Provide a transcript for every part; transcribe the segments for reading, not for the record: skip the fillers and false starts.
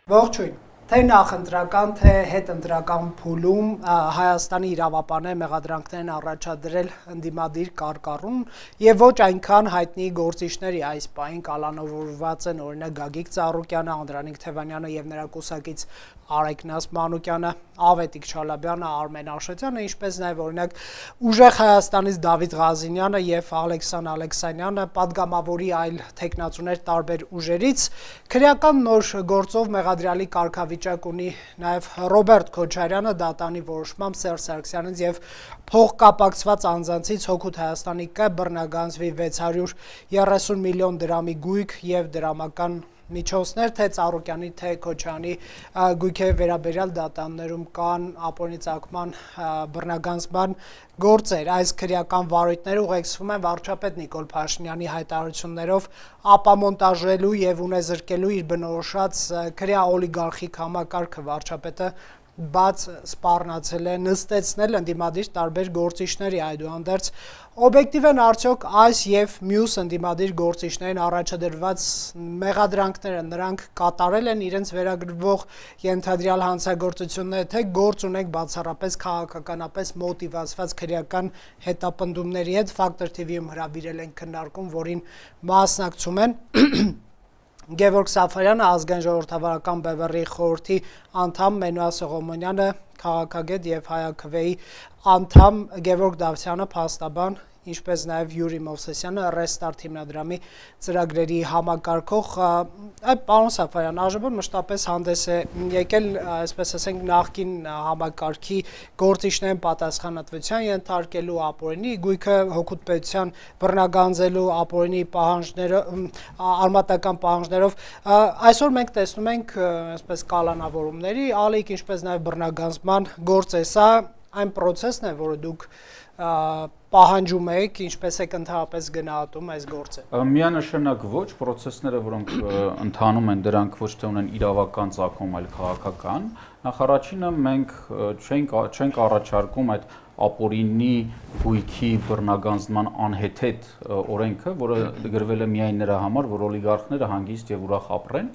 Ողջույն, թե նախընտրական, թե հետընտրական փուլում Հայաստանի իրավապահները մեղադրանքներ են առաջադրել ընդդիմադիր կարկառուն եւ ոչ այնքան հայտնի գործիչների այս պահին կալանավորված են օրինակ Գագիկ Ծառուկյանը, Անդրանիկ Թևանյանը եւ նրա կուսակից Արեգնաս Մանուկյանը, Ավետիք Չալաբյանը, Արմեն Աշոտյանը, ինչպես նաեւ օրինակ Ուժեղ Հայաստանից Դավիթ Ղազինյանը եւ Ալեքսան Ալեքսանյանը, падգամավորի այլ տեխնացուներ տարբեր ուժերից քրեական նոր գործով մեղադրյալի կարգավիճակ ունի նաեւ Ռոբերտ Քոչարյանը, դատանի որոշմամբ Սերժ Սարգսյանից եւ փոխկապակցված անձանցից Հօգուտ Հայաստանի Կ բռնագանձվի 630 միլիոն դրամի գույք եւ դրամական միջոցներ, թե Ծառուկյանի, թե Քոչարյանի գույքերի վերաբերյալ դատաններում կան ապօրինի ծագման բռնագանձման գործեր։ Այս քրեական վարույթները ուղեկցվում են վարչապետ Նիկոլ Փաշինյանի հայտարարություններով ապամոնտաժելու եւ ունեզրկելու իր բնորոշած քրեա օլիգարխիկ համակարգը վարչապետը բաց սպառնացել է նստեցնել ընդդիմադիր տարբեր գործիչների, այդուհանդերձ օբյեկտիվ են արդյոք այս եւ մյուս ընդդիմադիր գործիչներին առաջադրված մեղադրանքները նրանք կատարել են իրենց վերագրվող ենթադրյալ հանցագործությունները, թե գործ ունենք բացառապես քաղաքականապես մոտիվացված քրեական հետապնդումների հետ Factor TV-ում հրավիրել են քննարկում, որին մասնակցում են Գևորգ Սաֆարյանը, ազգային ժողովրդավարական բևեռի խորհրդի անդամ Մենուա Սողոմոնյանը, քաղաքագետ եւ Հայաքվեի անդամ Գևորգ Դավթյանը, փաստաբան, ինչպես նաեւ Յուրի Մովսեսյանը, Restart հիմնադրամի ծրագրերի համակարգող։ Պարոն Սաֆարյան, ԱԺԲ-ն մշտապես հանդես է եկել, այսպես ասենք, նախկին համակարգի գործիչներին պատասխանատվության ենթարկելու ապօրինի գույքը հօգուտ պետության բռնագանձելու ապօրինի պահանջները, արմատական պահանջներով։ Այսօր մենք տեսնում ենք, այսպես կալանավորումների ալիք, ինչպես նաեւ բռնագանձման գործ է, սա այն process-ն է, որը դուք պահանջում եք, ինչպես եք ընդհանրապես գնահատում այս գործը։ Միանշանակ ոչ, process-ները, որոնք ընթանում են, դրանք ոչ թե ունեն իրավական ծագում, այլ քաղաքական։ Նախ առաջինը մենք չենք առաջարկում այդ ապօրինի գույքի բռնագանձման անհեթեթ օրենքը, որը գրվել է միայն նրա համար, որ օլիգարխները հանգիստ եւ ուրախ ապրեն։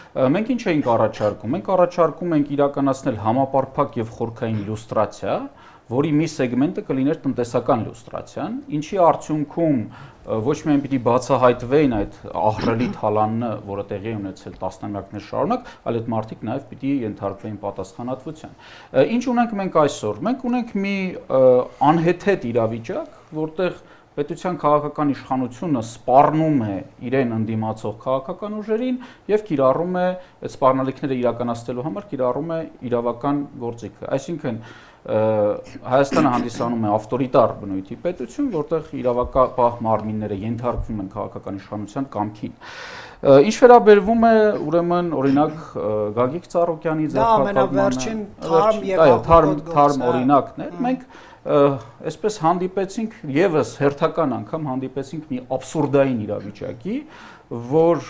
Մենք ինչ ենք առաջարկում։ Մենք առաջարկում ենք իրականացնել համապարփակ եւ խորքային լյուստրացիա, որի մի սեգմենտը կլիներ տնտեսական լյուստրացիան, ինչի արդյունքում ոչ միայն պիտի բացահայտվեին այդ ահռելի թալանը, որը տեղի է ունեցել տասնամյակներ շարունակ, այլ այդ մարդիկ նաև պիտի ենթարկվեին պատասխանատվության։ Ինչ ունենք մենք այսօր։ Մենք ունենք մի անհեթեթ իրավիճակ, որտեղ պետության քաղաքական իշխանությունը սպառնում է իրեն ընդդիմացող քաղաքական ուժերին եւ կիրառում է այդ սպառնալիքները իրականացնելու համար կիրառում է իրավական գործիքը։ Այսինքն Հայաստանը հանդիսանում է ավտորիտար բնույթի պետություն, որտեղ իրավապահ մարմինները ենթարկվում են քաղաքական իշխանության կամքին։ Ինչ վերաբերվում է ուրեմն օրինակ Գագիկ Ծառուկյանի ամենավերջին թարմ օրինակն է, մենք այսպես հանդիպեցինք եւս հերթական անգամ հանդիպեցինք մի աբսուրդային իրավիճակի, որ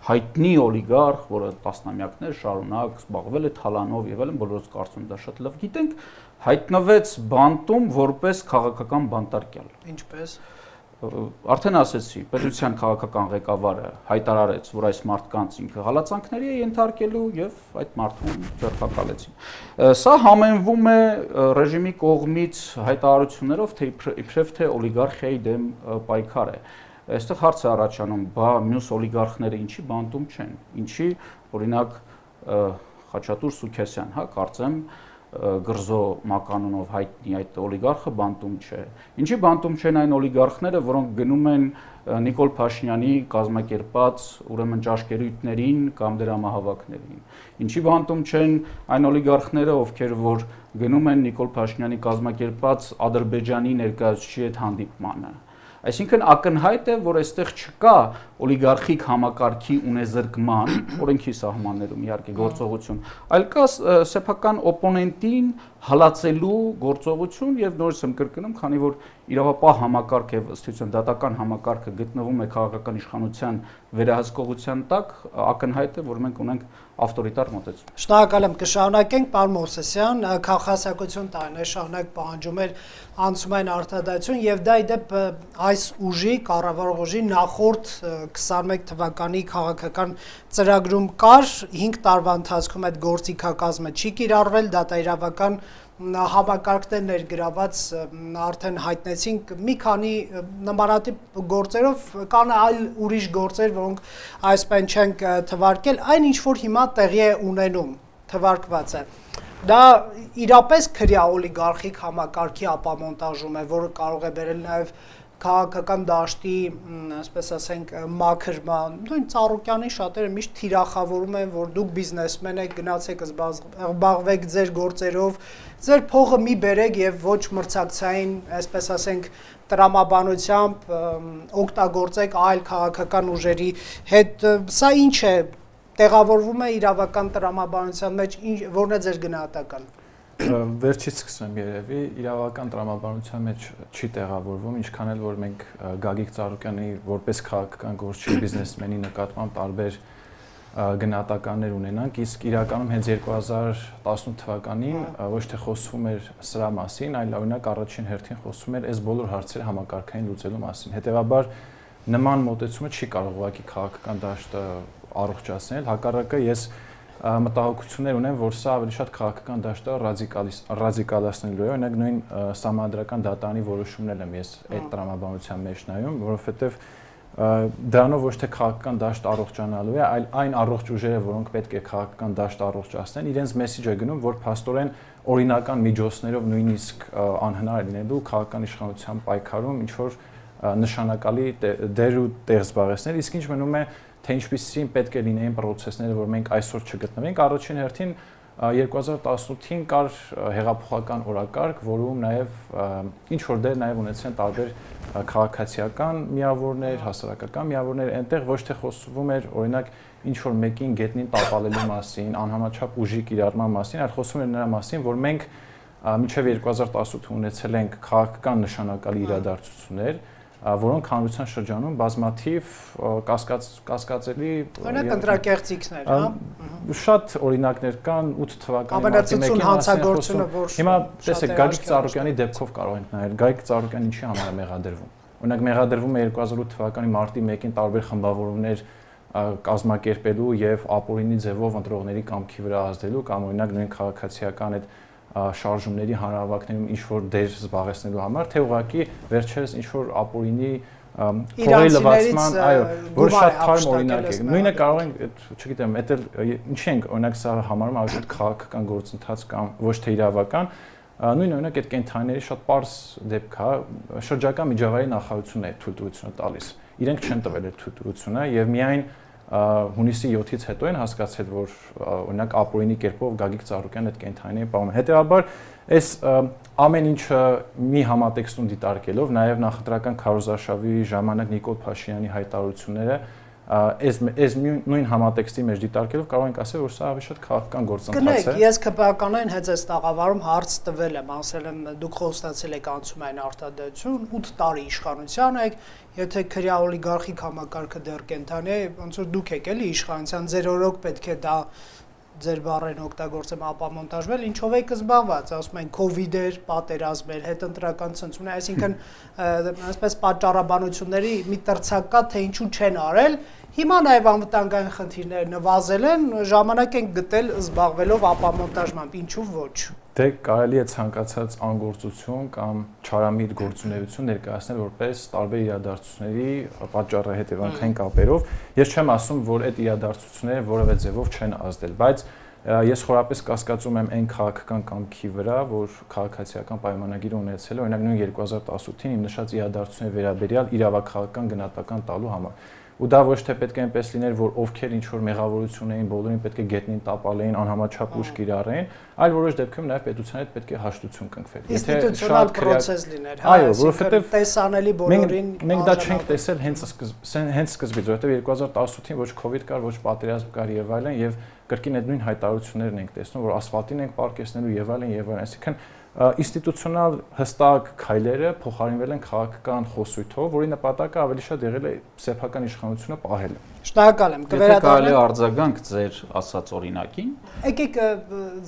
հայտնի օլիգարխ, որը տասնամյակներ շարունակ զբաղվել է թալանով եւ այլն, բոլորս կարծում դա շատ լավ գիտենք, հայտնվեց բանտում որպես քաղաքական բանտարկյալ։ Ինչպես Արդեն ասեցի, պետության քաղաքական ղեկավարը հայտարարեց, որ այս մարդկանց ինքը հալածանքների է ենթարկելու եւ այդ մարդուն ձերբակալեցին։ Սա համենվում է ռեժիմի կողմից հայտարարություններով, թե իբրև թե օլիգարխիայի դեմ պայքար է։ Այստեղ հարց է առաջանում, բա մյուս օլիգարխները ինչի բանտում չեն, ինչի օրինակ Խաչատուր Սուքեսյան, հա, կարծեմ Գրզո մականունով հայտնի այդ օլիգարխը բանտում չէ։ Ինչի բանտում չեն այն օլիգարխները, որոնք գնում են Նիկոլ Փաշինյանի կազմակերպած ուրեմն ճաշկերույթներին կամ դրամահավաքներին։ Ինչի բանտում չեն այն օլիգարխները, ովքեր որ գնում են Նիկոլ Փաշինյանի կազմակերպած Ադրբեջանի ներկայացուցիչի հետ հանդիպմանը։ Այսինքն ակնհայտ է, որ այստեղ չկա օլիգարխիկ համակարգի ունեզրկման, օրենքի սահմաններում իհարկե գործողություն, այլ կա սեփական օպոնենտին հալածելու գործողություն եւ նորից եմ կրկնում, քանի որ իրավապահ համակարգը եւ ըստ էության դատական համակարգը գտնվում է քաղաքական իշխանության վերահսկողության տակ, ակնհայտ է, որ մենք ունենք ավտորիտար մոտեցում։ Շնորհակալ եմ, կշարունակենք, պարոն Մովսեսյան, քաղաքասակություն տարիներ շարունակ պահանջում էր անցումային արտադրություն եւ դա ի դեպ այս ուժի, կառավարող ուժի նախորդ 21 թվականի քաղաքական ծրագրում կար 5 տարվա ընթացքում այդ գործիքակազմը չի կիրառվել, դատաիրավական համակարգներ ներգրաված արդեն հայտնեցինք մի քանի նմանատիպ գործերով, կան այլ ուրիշ գործեր, որոնք այսպես չենք թվարկել, այն ինչ որ հիմա տեղի է ունենում, թվարկված է։ Դա իրապես քրյա օլիգարխիկ համակարգի ապամոնտաժում է, որը կարող է բերել նաև քաղաքական դաշտի, այսպես ասենք, մաքրման։ Նույն Ծառուկյանի շատերը միշտ թիրախավորում են, որ դուք բիզնեսմեն եք, գնացեք զբաղվեք ձեր գործերով, ձեր փողը մի բերեք եւ ոչ մրցակցային, այսպես ասենք, տրամաբանությամբ օգտագործեք այլ քաղաքական ուժերի հետ։ Սա ինչ է, տեղավորվում է իրավական տրամաբանության մեջ, որն է ձեր գնահատական։ Վերջից սկսեմ երևի, իրավական տրամաբանության մեջ չի տեղավորվում, ինչքան էլ որ մենք Գագիկ Ծառուկյանի որպես քաղաքական գործչի բիզնեսմենի նկատմամբ տարբեր գնահատականներ ունենանք, իսկ իրականում հենց 2018 թվականին ոչ թե խոսվում էր սրա մասին, այլ օրինակ առաջին հերթին խոսվում էր այս բոլոր հարցերը համակարգային լուծելու մասին։ Հետևաբար նման մոտեցումը չի կարող ուղղակի քաղաքական դաշտը առողջացնել, հակառակը ես մտահոգություններ ունեմ, որ սա ավելի շատ քաղաքական դաշտը ռադիկալացնելու է, օրինակ նույն Սահմանադրական դատարանի որոշումներն եմ ես այդ տրամաբանության մեջ նայում, որովհետև դրանով ոչ թե քաղաքական դաշտ առողջանալու է, այլ այն առողջ ուժերը, որոնք պետք է քաղաքական դաշտ առողջացնեն, իրենց մեսիջը գնում, որ փաստորեն օրինական միջոցներով նույնիսկ անհնար է լինելու քաղաքական իշխանության պայքարում ինչ որ նշանակալի դեր ու տեղ զբաղեցնել, իսկ ինչ մնում է թե ինչպիսին պետք է լինեին պրոցեսները, որ մենք այսօր չգտնվենք, առաջին հերթին 2018-ին կար հեղափոխական օրակարգ, որում նաև ինչ որ դեր նաև ունեցան տարբեր քաղաքացիական միավորներ, հասարակական միավորներ, այնտեղ ոչ թե խոսվում էր օրինակ ինչ որ մեկին գետնին տապալելու մասին, անհամաչափ ուժի կիրառման մասին, այլ խոսվում էր նրա մասին, որ մենք մինչև 2018 ունեցել ենք քաղաքական նշանակալի իրադարձություններ, որոնք հանրության շրջանում բազմաթիվ կասկածելի օրինակ ընտրակեղծիքներ, հա։ Շատ օրինակներ կան 8 թվականի ամենացնցուն հանցագործությունը, որ հիմա տեսեք Գագիկ Ծառուկյանի դեպքով կարող ենք նայել, Գագիկ Ծառուկյանը ինչի համար է մեղադրվում։ Օրինակ մեղադրվում է 2008 թվականի մարտի 1-ին տարբեր խմբավորումներ կազմակերպելու եւ ապօրինի ձևով ընտրողների կամքի վրա ազդելու կամ օրինակ նույն քաղաքացիական այդ շարժումների հանրահավաքներում ինչ որ դեր զբաղեցնելու համար, թե ուղղակի վերջերս ինչ որ ապօրինի փողի լվացման, այո, որ շատ թարմ օրինակ է։ Նույնը կարող ենք, չգիտեմ, դա ինչի ենք օրինակ սա համարում ավելի շատ քաղաքական գործընթաց կամ ոչ թե իրավական, նույն օրինակ այդ կենթանիների շատ པարզ դեպք է, շրջակա միջավայրի նախարարությունն է թույլտվությունը տալիս։ Իրենք չեն տվել այդ թույլտվությունը եւ միայն հունիսի 7-ից հետո են հասկացել, որ օրինակ ապօրինի կերպով Գագիկ Ծառուկյանն այդ կենթանիի պահում է։ Հետևաբար այս ամեն ինչը մի համատեքստում դիտարկելով, նաև նախընտրական քարոզարշավի ժամանակ Նիկոլ Փաշինյանի հայտարարությունները այս նույն համատեքստի մեջ դիտարկելով կարող ենք ասել, որ սա ավելի շատ քաղաքական գործընթաց է։ Գնեք, ես ԿՊԱ-ականային հենց այս տաղավարում հարց տվել եմ, ասել եմ, դուք խոստացել եք անցումային արտադրություն, 8 տարի իշխանության եք, եթե քրյա օլիգարխիկ համակարգը դեռ կենթանի է, ոնց որ դուք եք էլի իշխանության, ձեր օրոք պետք է դա ձեր բառերն օգտագործեմ ապամոնտաժվել, ինչով եք զբաղված, ասում են COVID էր, պատերազմ էր, հետընտրական ցնցումներ, այսինքն այսպես պատճառաբանությունների մի տրցակ կա, թե ինչու չեն արել, հիմա նաև անվտանգային խնդիրները նվազել են, ժամանակ են գտել զբաղվելով ապամոնտաժմամբ, ինչու ոչ։ Դե կարելի է ցանկացած անգործություն կամ չարամիտ գործունեություն ներկայացնել որպես տարբեր իրադարձությունների պատճառը հետևանքային կապերով։ Ես չեմ ասում, որ այդ իրադարձությունները որևէ ձևով չեն ազդել, բայց ես խորապես կասկածում եմ այն քաղաքական կամքի վրա, որ քաղաքացիական պայմանագիրը ունեցել է, օրինակ նույն 2018-ին իմ նշած իրադարձությունների վերաբերյալ իրավաքաղաքական գնահատական տալու համար։ Ու դա ոչ թե պետք է այնպես լիներ, որ ովքեր ինչ որ մեղավորություն էին, բոլորին պետք է գետնին տապալեին, անհամաչափ ուժ կիրառեին, այլ որոշ դեպքերում նաև պետության հետ պետք է հաշտություն կնքվեր։ Ինստիտուցիոնալ պրոցես լիներ, հա, այո, որովհետև տեսանելի բոլորին մենք դա չենք տեսել հենց սկզբից, որովհետև 2018-ին ոչ COVID կար, ոչ պատերազմ կար եւ այլն, եւ կրկին այդ նույն հայտարարություններն ենք տեսնում, որ ասֆալտին ենք պարկեսնելու եւ այլն եւ այլն, այսինքն ինստիտուցիոնալ հստակ քայլերը փոխարինվել են քաղաքական խոսույթով, որի նպատակը ավելի շատ եղել է սեփական իշխանությունը պահելը։ Շնորհակալ եմ, կվերադառնամ արձագանք ձեր ասած օրինակին։ Եկեք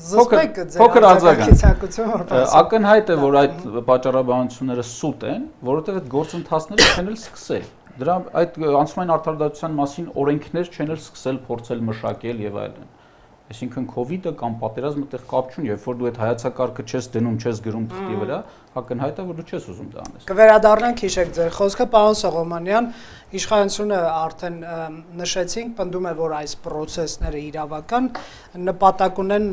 զսպեք ձեր փոքր արձագանքությունը։ Ակնհայտ է, որ այդ պատճառաբանությունները սուտ են, որովհետև այդ գործընթացները չեն էլ սկսել։ Դրա այդ անցումային արդարադատության մասին օրենքներ չեն էլ սկսել փորձել մշակել եւ այլն։ Այսինքն COVID-ը կամ պատերազմը տեղ կապ չունի, երբ որ դու այդ հայացակարգը չես դնում, չես գրում թղթի վրա, ակնհայտ է որ դու չես ուզում դա անես։ Կվերադառնանք հիշեք ձեր խոսքը, պարոն Սողոմոնյան, իշխանությունը արդեն նշեցինք, պնդում է, որ այս process-ները իրավական նպատակ ունեն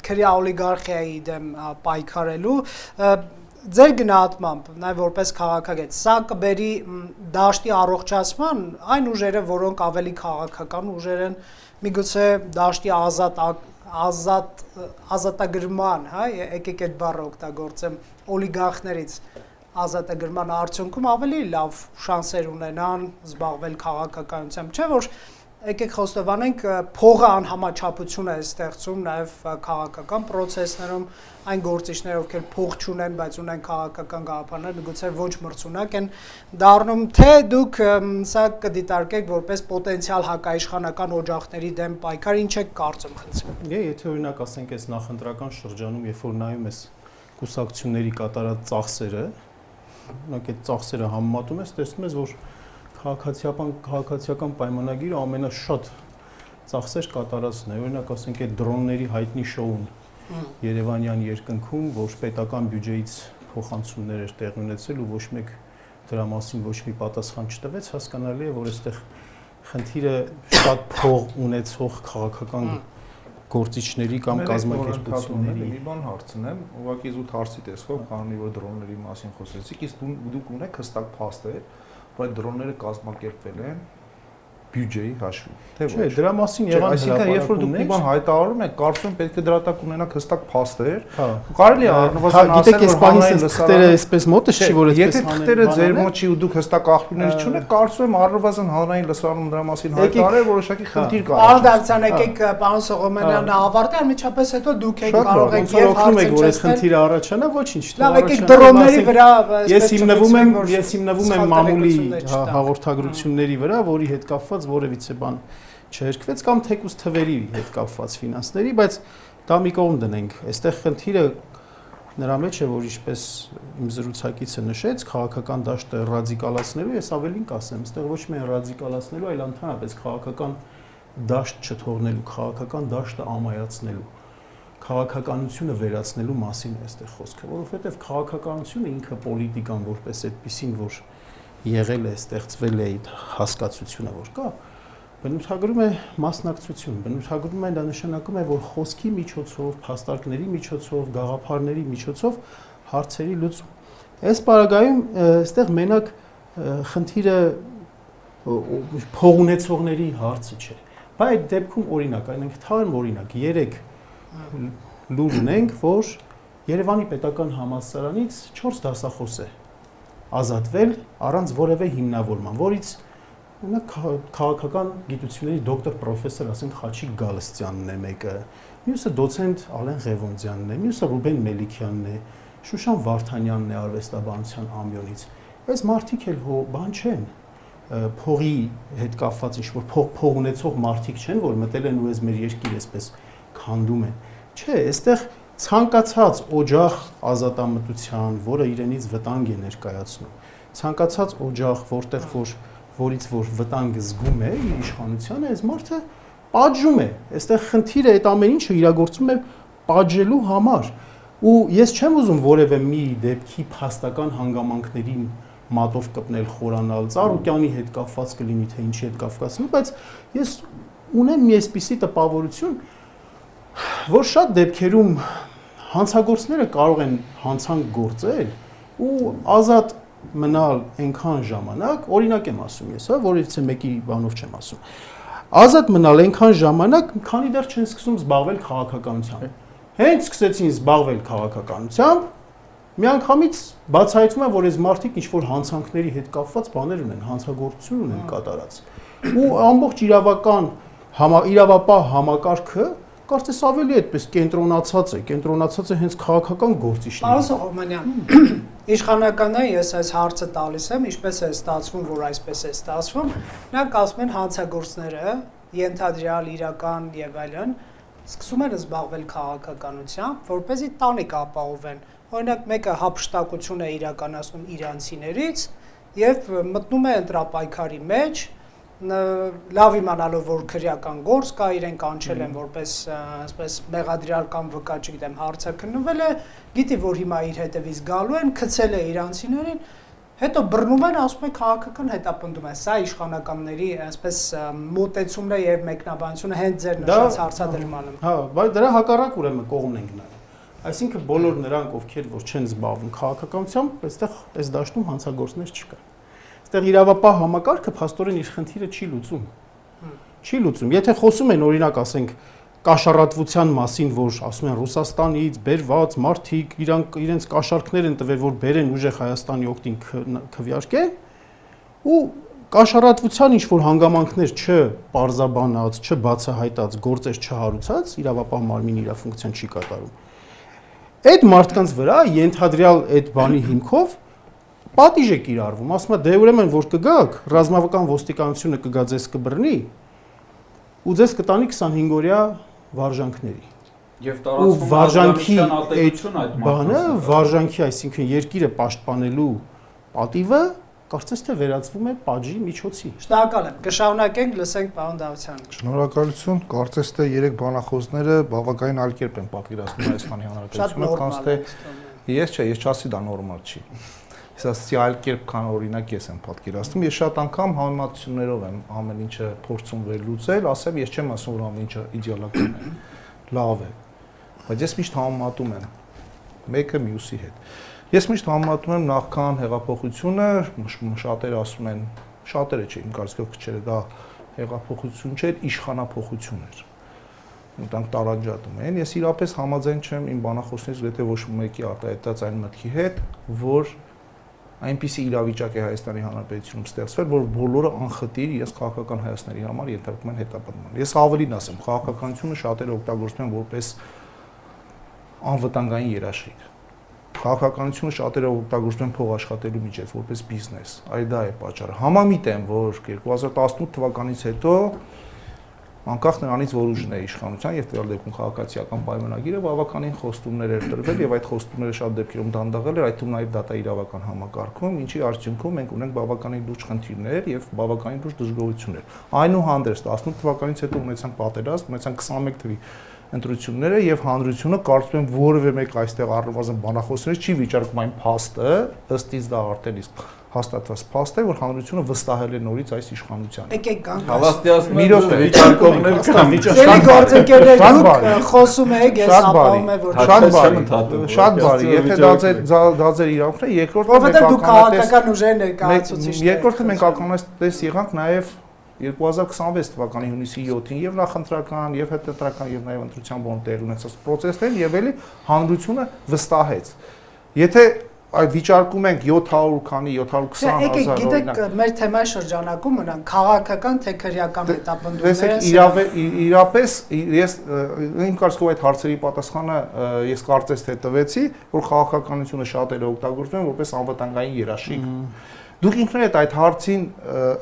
քրեա օլիգարխիայի դեմ պայքարելու։ Ձեր գնահատմամբ, նաև որպես քաղաքագետ, սա կբերի դաշտի առողջացման այն ուժերը, որոնք ավելի քաղաքական ուժեր են, միգուցե դաշտի ազատագրման, հա, եկեք այդ բառը օգտագործեմ, օլիգարխներից ազատագրման արդյունքում ավելի լավ շանսեր ունենան զբաղվել քաղաքականությամբ, չէ՞ որ եկեք խոստովանենք փողը անհամաչափություն է ստեղծում նաև քաղաքական process-ներում այն գործիչները, ովքեր փող չունեն, բայց ունեն քաղաքական գաղափարներ, միգուցե ոչ մրցունակ են դառնում, թե դուք սա կդիտարկեք որպես պոտենցիալ հակաիշխանական օջախների դեմ պայքար, ինչ եք կարծում, խնդրեմ։ Եթե օրինակ ասենք այս նախընտրական շրջանում, երբ որ նայում ես կուսակցությունների կատարած ծախսերը, օրինակ այդ ծախսերը համեմատում ես, տեսնում ես, որ քաղաքացիական պայմանագիրը ամենաշատ ծախսեր կատարածն է, օրինակ ասենք այդ դրոնների հայտնի շոուն Երևանյան երկնքում, որ պետական բյուջեից փոխանցումներ էր տեղի ունեցել ու ոչ մեկ դրա մասին ոչ մի պատասխան չտվեց, հասկանալի է, որ այստեղ խնդիրը շատ փող ունեցող քաղաքական գործիչների կամ կազմակերպությունների։ Մի բան հարցնեմ, ուղղակի զուտ հարցի տեսքով, քանի որ դրոնների մասին խոսեցիք, իսկ դուք ունեք հստակ փաստեր, որ այդ դրոնները կազմակերպվել են բյուջեի հաշվին, թե ոչ։ Չէ, դրա մասին եղան այսինքն երբ որ դուք մի բան հայտարարում եք, կարծում եմ պետք է դրա տակ ունենաք հստակ փաստեր։ Կարելի է առնվազն ասել, որ հանրային լսարանը այսպես մոտը չի, որ այսպես հանեն։ Եթե թղթերը ձեր մոտ չի ու դուք հստակ աղբյուրներ չունեք, կարծում եմ առնվազն հանրային լսարանում դրա մասին հայտարարել որոշակի խնդիր կա։ Պարոն Դավթյան, եկեք պարոն Սողոմոնյանը ավարտի, անմիջապես հետո դուք եք կարող եք եւ հարցնել, որ այս խնդիրը առաջանա, ոչինչ, լավ, եկեք դրոնների վրա ես հիմնվում եմ մամուլի հաղորդագրությունների վրա, որի հետ կապված որևիցե բան չհերկվեց կամ թեկուզ թվերի հետ կապված ֆինանսների, բայց դա մի կողմ դնենք։ Այստեղ խնդիրը նրա մեջ է, որ ինչպես իմ զրուցակիցը նշեց, քաղաքական դաշտը ռադիկալացնելու, ես ավելին կասեմ, այստեղ ոչ միայն ռադիկալացնելու, այլ ընդհանրապես քաղաքական դաշտ չթողնելու, քաղաքական դաշտը ամայացնելու, քաղաքականությունը վերացնելու մասին է այստեղ խոսքը, որովհետև քաղաքականությունը ինքը պոլիտիկան որպես այդպեսին, որ եղել է, ստեղծվել է այդ հասկացությունը, որ կա, բնութագրում է մասնակցություն, բնութագրում է դա նշանակում է, որ խոսքի միջոցով, փաստարկների միջոցով, գաղափարների միջոցով հարցերի լուծում։ Այս պարագայում այստեղ մենակ խնդիրը փող ունեցողների հարցը չէ։ Բայց այդ դեպքում օրինակ, այնենք թարմ օրինակ, 3 լուր ունենք, որ Երևանի պետական համալսարանից 4 դասախոս է ազատվել առանց որևէ հիմնավորման, որից օրինակ քաղաքական գիտությունների դոկտոր պրոֆեսոր, ասենք Խաչիկ Գալստյանն է մեկը, մյուսը դոցենտ Ալեն Ղևոնդյանն է, մյուսը Ռուբեն Մելիքյանն է, Շուշան Վարդանյանն է արվեստաբանության ամբիոնից։ Այս մարդիկ էլ բան չեն, փողի հետ կապված ինչ-որ փող ունեցող մարդիկ չեն, որ մտել են ու այս մեր երկիրը այսպես քանդում են։ Չէ, այստեղ ցանկացած օջախ ազատամտության, որը իրենից վտանգ է ներկայացնում, ցանկացած օջախ, որից որ վտանգը զգում է իր իշխանությանը, այս մարդը պատժում է։ Այստեղ խնդիրը այդ ամեն ինչը իրագործում է պատժելու համար։ Ու ես չեմ ուզում որևէ մի դեպքի փաստական հանգամանքներին մատով կպնել, խորանալ, Ծառուկյանի հետ կապված կլինի, թե ինչի հետ կապված, բայց ես ունեմ մի այսպիսի տպավորություն, որ շատ դեպքերում հանցագործները կարող են հանցանք գործել ու ազատ մնալ այնքան ժամանակ, օրինակ եմ ասում ես, հա, որից մեկի բանով չեմ ասում։ Ազատ մնալ այնքան ժամանակ, քանի դեռ չեն սկսում զբաղվել քաղաքականությամբ։ Հենց սկսեցին զբաղվել քաղաքականությամբ, միանգամից բացահայտվում է, որ այս մարդիկ ինչ-որ հանցանքների հետ կապված բաներ ունեն, հանցագործություն ունեն կատարած։ Ու ամբողջ իրավապահ համակարգը կարծես ավելի այդպես կենտրոնացած է հենց քաղաքական գործիչների։ Պարոն Սողոմոնյան, իշխանականն ես այս հարցը տալիս եմ, ինչպես է ստացվում, որ այսպես է ստացվում, նրանք ասում են հանցագործները, ենթադրյալ, իրական եւ այլն, սկսում են զբաղվել քաղաքականությամբ, որպեսզի տանիք ապահովեն։ Օրինակ մեկը հափշտակություն է իրականացնում իրանցիներից, եւ մտնում է ընտրապայքարի մեջ, լավ իմանալով որ քրեական գործ կա, իրեն կանչել են որպես այսպես մեղադրյալ կամ վկա, չգիտեմ, հարցը քննվել է, գիտի որ հիմա իր հետևից գալու են, գցել է իրանցիներին, հետո բռնում են, ասում են քաղաքական հետապնդում է, սա իշխանականների այսպես մոտեցումն է եւ մեկնաբանությունը հենց ձեր նշած հարցադրմանը։ Հա, բայց դրա հակառակ ուրեմն կողմն ենք նայում։ Այսինքն բոլոր նրանք, ովքեր որ չեն զբաղվում քաղաքականությամբ, այստեղ այս դաշտում հանցագործներ չկա։ Այստեղ իրավապահ համակարգը փաստորեն իր խնդիրը չի լուծում։ Չի լուծում։ Եթե խոսում են օրինակ, ասենք, կաշառատվության մասին, որ ասում են Ռուսաստանից բերված մարդիկ իրենց կաշառքներ են տվել, որ բերեն ուժեղ Հայաստանի օգտին քվեարկեն, ու կաշառատվության ինչ որ հանգամանքներ չպարզաբանած, չբացահայտած, գործեր չհարուցած, իրավապահ մարմինը իր ֆունկցիան չի կատարում։ Այդ մարդկանց վրա ենթադրյալ այդ բանի հիմքով պատիժ է կիրառվում, ասում է դե ուրեմն որ կգաք, ռազմավարական ոստիկանությունը կգա ձեզ կբռնի ու ձեզ կտանի 25 օրյա վարժանքների։ Եվ Ու վարժանքի ատելություն այդ բանը, վարժանքի, այսինքն երկիրը պաշտպանելու պատիվը կարծես թե վերածվում է պատժի միջոցի։ Շնորհակալ եմ։ Կշարունակենք, լսենք պարոն Դավթյանը։ Շնորհակալություն, կարծես թե երեք բանախոսները բավականին այլ կերպ են պատկերացնում Հայաստանի Հանրապետությունը, քանց թե ես չասի դա նորմալ չի։ Իսկ այլ կերպ քան օրինակ ես եմ պատկերացնում, ես շատ անգամ համեմատություններով եմ ամեն ինչը փորձում վերլուծել, ասեմ, ես չեմ ասում, որ ամեն ինչը իդեալական է, լավ է, բայց ես միշտ համեմատում եմ մեկը մյուսի հետ։ Ես միշտ համեմատում եմ նախքան հեղափոխությունը, շատերը ասում են, շատերը չէ, իմ կարծիքով քչերը դա հեղափոխություն չէր, իշխանափոխություն էր։ Նրանք տարանջատում են, ես իրապես համաձայն չեմ իմ բանախոսներից գրեթե ոչ մեկի արտահայտած այն մտքի հետ, որ այնպիսի իրավիճակ է Հայաստանի Հանրապետությունում ստեղծվել, որ բոլորը անխտիր իրենց քաղաքական հայացքների համար ենթարկվում են հետապնդման։ Ես ավելին ասեմ, քաղաքականությունը շատերը օգտագործում են որպես անվտանգային երաշխիք։ Քաղաքականությունը շատերը օգտագործում են փող աշխատելու միջոց, որպես բիզնես։ Այ դա է պատճառը։ Համամիտ եմ, որ 2018 թվականից հետո անկախ նրանից որ ուժն է իշխանության եւ տվյալ դեպքում քաղաքացիական պայմանագիրը բավականին խոստումներ էր տրվել եւ այդ խոստումները շատ դեպքերում դանդաղել էր, այդ թվում նաեւ դատաիրավական համակարգում, ինչի արդյունքում մենք ունենք բավականին լուրջ խնդիրներ եւ բավականին լուրջ դժգոհություններ։ Այնուհանդերձ 18 թվականից հետո ունեցանք պատերազմ, ունեցանք 21 թվականի ընտրությունները եւ հանրությունը կարծում եմ որևէ մեկ այստեղ առնվազն բանախոսներից չի վիճարկում այն փաստը, ըստ իս դա արդեն իսկ հաստատված փաստ է, որ հանրությունը վստահել է նորից այս իշխանությանը։ Եկեք գանք։ Հավաստիացնում եմ վիճարկողներ կան։ Ձերի գործընկերներ դուք խոսում եք, ես ապահովում եմ, որ շատ բարի, եթե դա ձեր իրավունքն է, երկրորդը դուք քաղաքական ուժեր ներկայացուցիչներ։ Երկրորդը մենք ականատես եղանք նաև 2026 թվականի հունիսի 7-ին եւ նախընտրական եւ հետընտրական եւ նաեւ ընտրության բոն տեղի ունեցած process-ն եւ էլի հանրությունը վստահեց։ Եթե այդ վիճարկում ենք 700 քանի 720,000 օրինակ։ Գիտեք, մեր թեմայի շրջանակում մնան քաղաքական թե քրեական հետապնդումները։ Իրապես ես իմ կարծիքով այդ հարցերի պատասխանը ես կարծես թե տվեցի, որ քաղաքականությունը շատերը օգտագործում են որպես անվտանգային երաշխիք։ Դուք ինքներդ այդ հարցին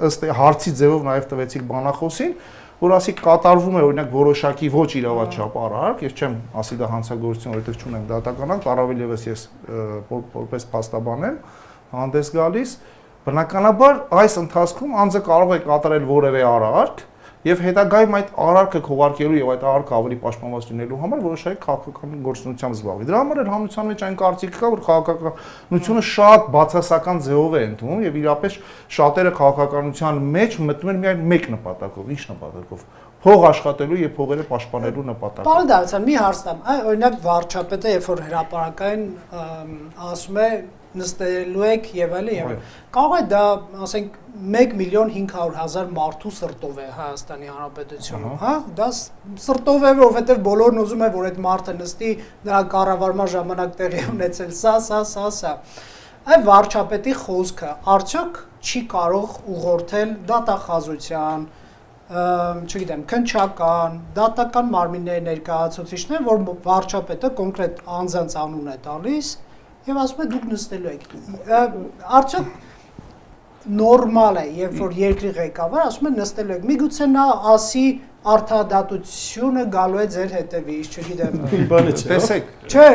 ըստ հարցի ձևով նաև տվեցիք բանախոսին, որ ասի կատարվում է օրինակ որոշակի ոչ իրավաչափ արարք, ես չեմ ասի դա հանցագործություն, որովհետև չունեմ դատականակ, առավել եւս ես որպես փաստաբան եմ հանդես գալիս, բնականաբար այս ընթացքում անձը կարող է կատարել որևէ արարք եւ հետագայում այդ արարքը քողարկելու եւ այդ արարքը ավելի պաշտպանված լինելու համար որոշակի քաղաքական գործունեությամբ զբաղվի։ Դրա համար էլ հանրության մեջ այն կարծիքը կա, որ քաղաքականությունը շատ բացասական ձևով է ընդունում եւ իրապես շատերը քաղաքականության մեջ մտնում են միայն մեկ նպատակով, ինչ նպատակով՝ փող աշխատելու եւ փողերը պաշտպանելու նպատակով։ Պարոն Դավթյան, մի հարց տամ, օրինակ վարչապետը երբ որ հրապարակային ասում է նստելու եք եւ այլն, կարող է դա, ասենք, 1,500,000 մարդու սրտով է Հայաստանի Հանրապետությունում, հա? Դա սրտով է, որովհետեւ բոլորն ուզում են, որ այդ մարդը նստի, նրա կառավարման ժամանակ տեղի ունեցել սա։ Այդ վարչապետի խոսքը արդյոք չի կարող ուղղորդել դատախազության, չգիտեմ, քննչական, դատական մարմինների ներկայացուցիչներ, որ վարչապետը կոնկրետ անձանց անուն է տալիս եւ ասում է դուք նստելու եք։ Արդյոք նորմալ է, երբ որ երկրի ղեկավար ասում է նստելու եք։ Միգուցե նա ասի արդարադատությունը գալու է ձեր հետևից, չգիտեմ։ Բանը չէ։ Տեսեք, Չէ,